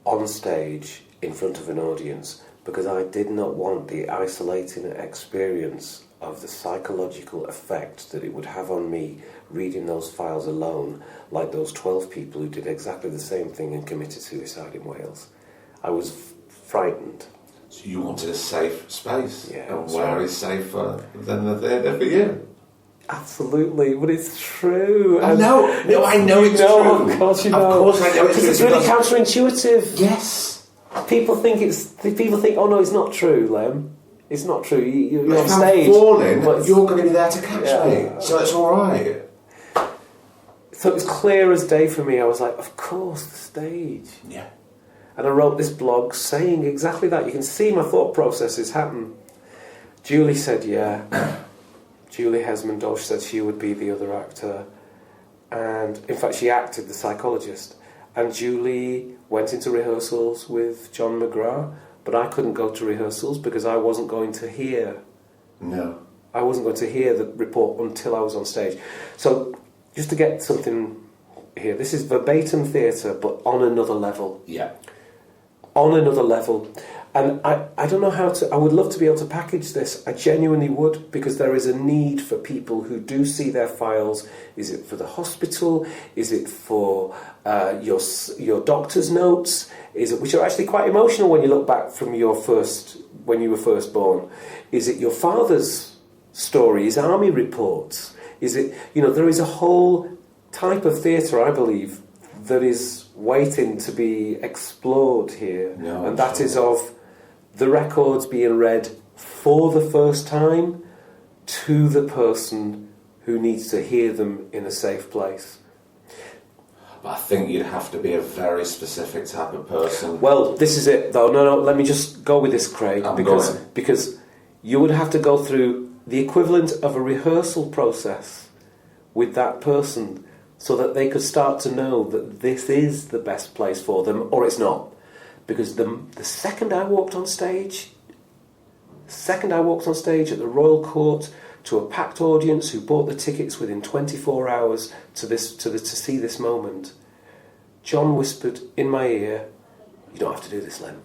on stage in front of an audience, because I did not want the isolating experience of the psychological effect that it would have on me reading those files alone, like those 12 people who did exactly the same thing and committed suicide in Wales. I was frightened. So you wanted a safe space, yeah, and where is safer than the theatre for you? Absolutely, but it's true. I know it's true. Of course you know. Of course I know it's true. Because it's really counterintuitive. Yes. People think, oh no, it's not true, Lem. It's not true. You're on stage. If I'm falling, you're going to be there to catch me. So it's all right. So it was clear as day for me. I was like, of course, the stage. Yeah. And I wrote this blog saying exactly that. You can see my thought processes happen. Julie said, yeah. Julie Hesmondhalgh said she would be the other actor. And in fact, she acted the psychologist. And Julie went into rehearsals with John McGrath, but I couldn't go to rehearsals because I wasn't going to hear. No. I wasn't going to hear the report until I was on stage. So, just to get something here, this is verbatim theatre, but on another level. Yeah. On another level. And I don't know how to... I would love to be able to package this. I genuinely would, because there is a need for people who do see their files. Is it for the hospital? Is it for your doctor's notes? Is it, which are actually quite emotional when you look back from when you were first born. Is it your father's story, his army reports? Is it... there is a whole type of theatre, I believe, that is waiting to be explored here, and that is of the records being read for the first time to the person who needs to hear them in a safe place. But I think you'd have to be a very specific type of person. Well, this is it, though. No, let me just go with this, Craig, because you would have to go through the equivalent of a rehearsal process with that person so that they could start to know that this is the best place for them, or it's not. Because the second I walked on stage at the Royal Court to a packed audience who bought the tickets within 24 hours to see this moment, John whispered in my ear, "You don't have to do this, Lemn.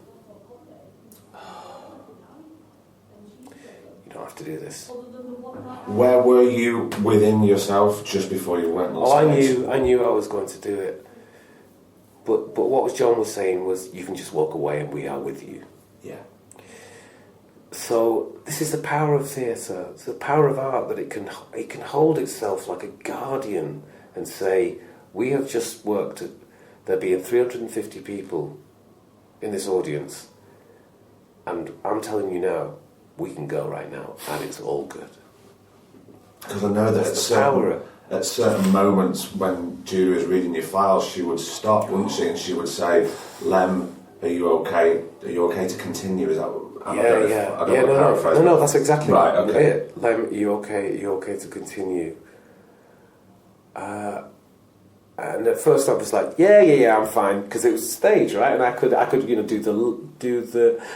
You don't have to do this." Where were you within yourself just before you went on stage? I knew I was going to do it. But what John was saying was, you can just walk away and we are with you. Yeah. So this is the power of theatre. It's the power of art, that it can hold itself like a guardian and say, we have just worked at there being 350 people in this audience, and I'm telling you now, we can go right now, and it's all good. Because I know that at certain moments when Julie was reading your files, she would stop, wouldn't she? And she would say, "Lemn, are you okay? Are you okay to continue?" Is that? No, that's exactly right. Okay. it. Lemn, are you okay? Are you okay to continue? And at first I was like, yeah, I'm fine, because it was stage, right? And I could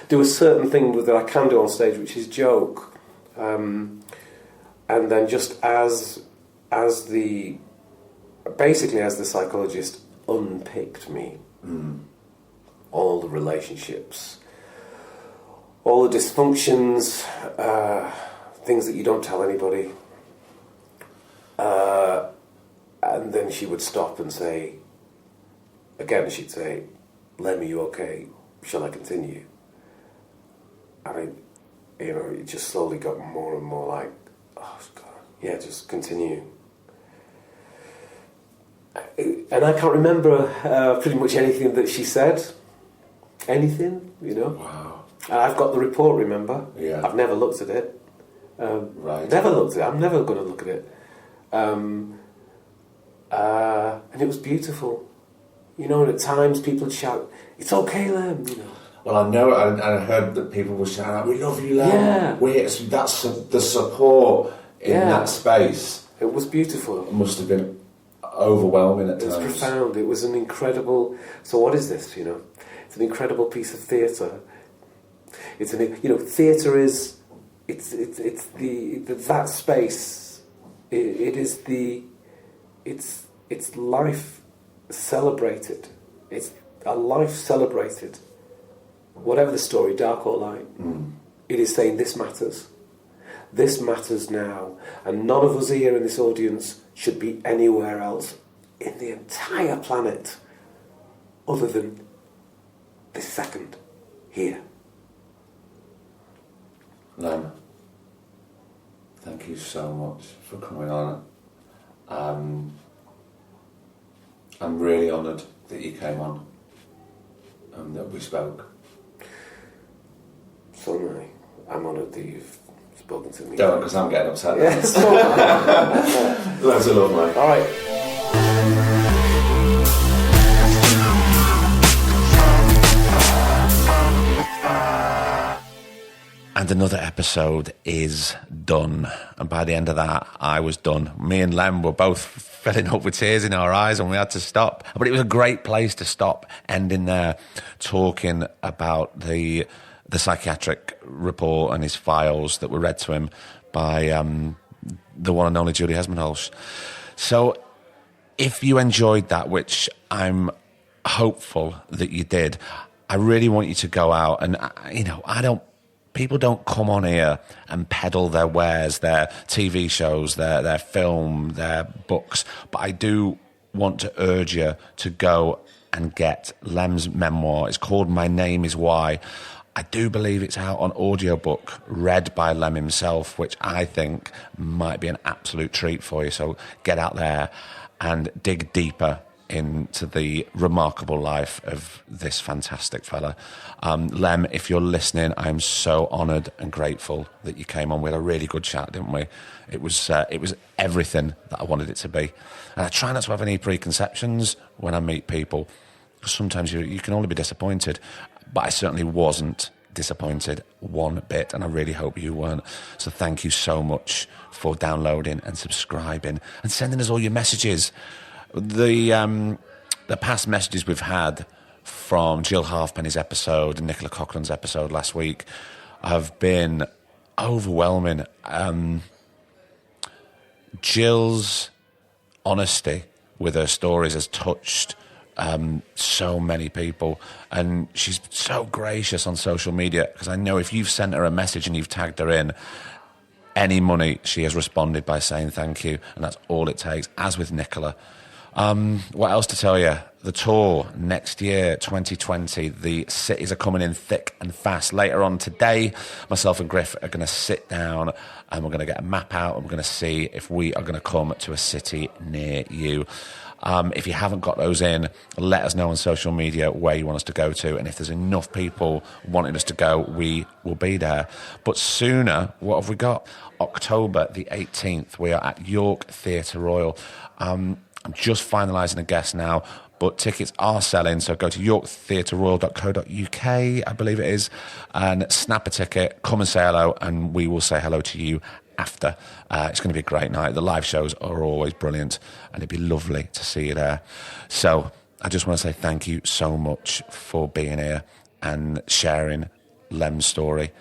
do a certain thing that I can do on stage, which is joke. And then just as the psychologist unpicked me, all the relationships, all the dysfunctions, things that you don't tell anybody, and then she would stop and say, again, she'd say, "Lemn, are you okay? Shall I continue?" And it just slowly got more and more like, "Oh God, yeah, just continue." And I can't remember pretty much anything that she said. Anything, Wow. And I've got the report, remember? Yeah. I've never looked at it. Right. Never looked at it. I'm never going to look at it. And it was beautiful. And at times people would shout, "It's okay, Lemn," Well, I know, and I heard that people were shouting out, "We love you, Lemn." Yeah. That's the support in that space. It was beautiful. It must have been overwhelming at times. It was profound. It was an incredible... So what is this, It's an incredible piece of theatre. It's theatre is... It's that space. It's life celebrated. It's a life celebrated. Whatever the story, dark or light, it is saying this matters. This matters now. And none of us here in this audience should be anywhere else in the entire planet other than this second here. Lemn, thank you so much for coming on. I'm really honoured that you came on and that we spoke. So am I. I'm honoured that you've spoken to me. Don't, because I'm getting upset. Yes. Loads of love, mate. All right. And another episode is done. And by the end of that, I was done. Me and Lemn were both filling up with tears in our eyes and we had to stop. But it was a great place to stop, ending there, talking about the psychiatric report and his files that were read to him by the one and only Julie Hesmondhalgh. So if you enjoyed that, which I'm hopeful that you did, I really want you to go out and, people don't come on here and peddle their wares, their TV shows, their film, their books. But I do want to urge you to go and get Lemn's memoir. It's called My Name Is Why. I do believe it's out on audiobook, read by Lemn himself, which I think might be an absolute treat for you. So get out there and dig deeper into the remarkable life of this fantastic fella. Lem, if you're listening, I'm so honoured and grateful that you came on. We had a really good chat, didn't we? It was everything that I wanted it to be. And I try not to have any preconceptions when I meet people, because sometimes you can only be disappointed. But I certainly wasn't disappointed one bit, and I really hope you weren't. So thank you so much for downloading and subscribing and sending us all your messages. The past messages we've had from Jill Halfpenny's episode and Nicola Coughlan's episode last week have been overwhelming. Jill's honesty with her stories has touched so many people, and she's so gracious on social media, because I know if you've sent her a message and you've tagged her in any money, she has responded by saying thank you, and that's all it takes, as with Nicola. What else to tell you? The tour next year, 2020, the cities are coming in thick and fast. Later on today, myself and Griff are going to sit down and we're going to get a map out, and we're going to see if we are going to come to a city near you. If you haven't got those in, let us know on social media where you want us to go to, and if there's enough people wanting us to go, we will be there. But sooner, what have we got? October the 18th, we are at York Theatre Royal. I'm just finalising a guest now, but tickets are selling, so go to yorktheatreroyal.co.uk, I believe it is, and snap a ticket, come and say hello, and we will say hello to you after. It's going to be a great night. The live shows are always brilliant, and it'd be lovely to see you there. So I just want to say thank you so much for being here and sharing Lem's story,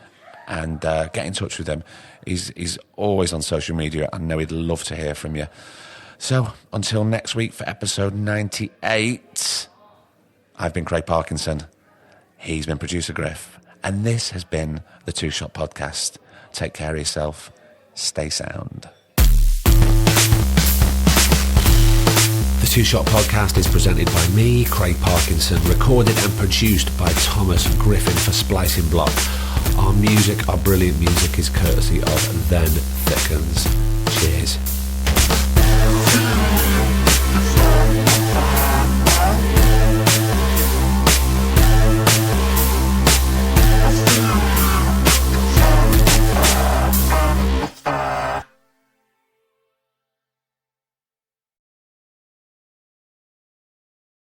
and get in touch with him. He's always on social media. I know he'd love to hear from you. So until next week for episode 98, I've been Craig Parkinson. He's been producer Griff, and this has been the Two Shot Podcast. Take care of yourself. Stay sound. The Two Shot Podcast is presented by me, Craig Parkinson, recorded and produced by Thomas Griffin for Splicing Block. Our brilliant music is courtesy of Then Thickens. Cheers.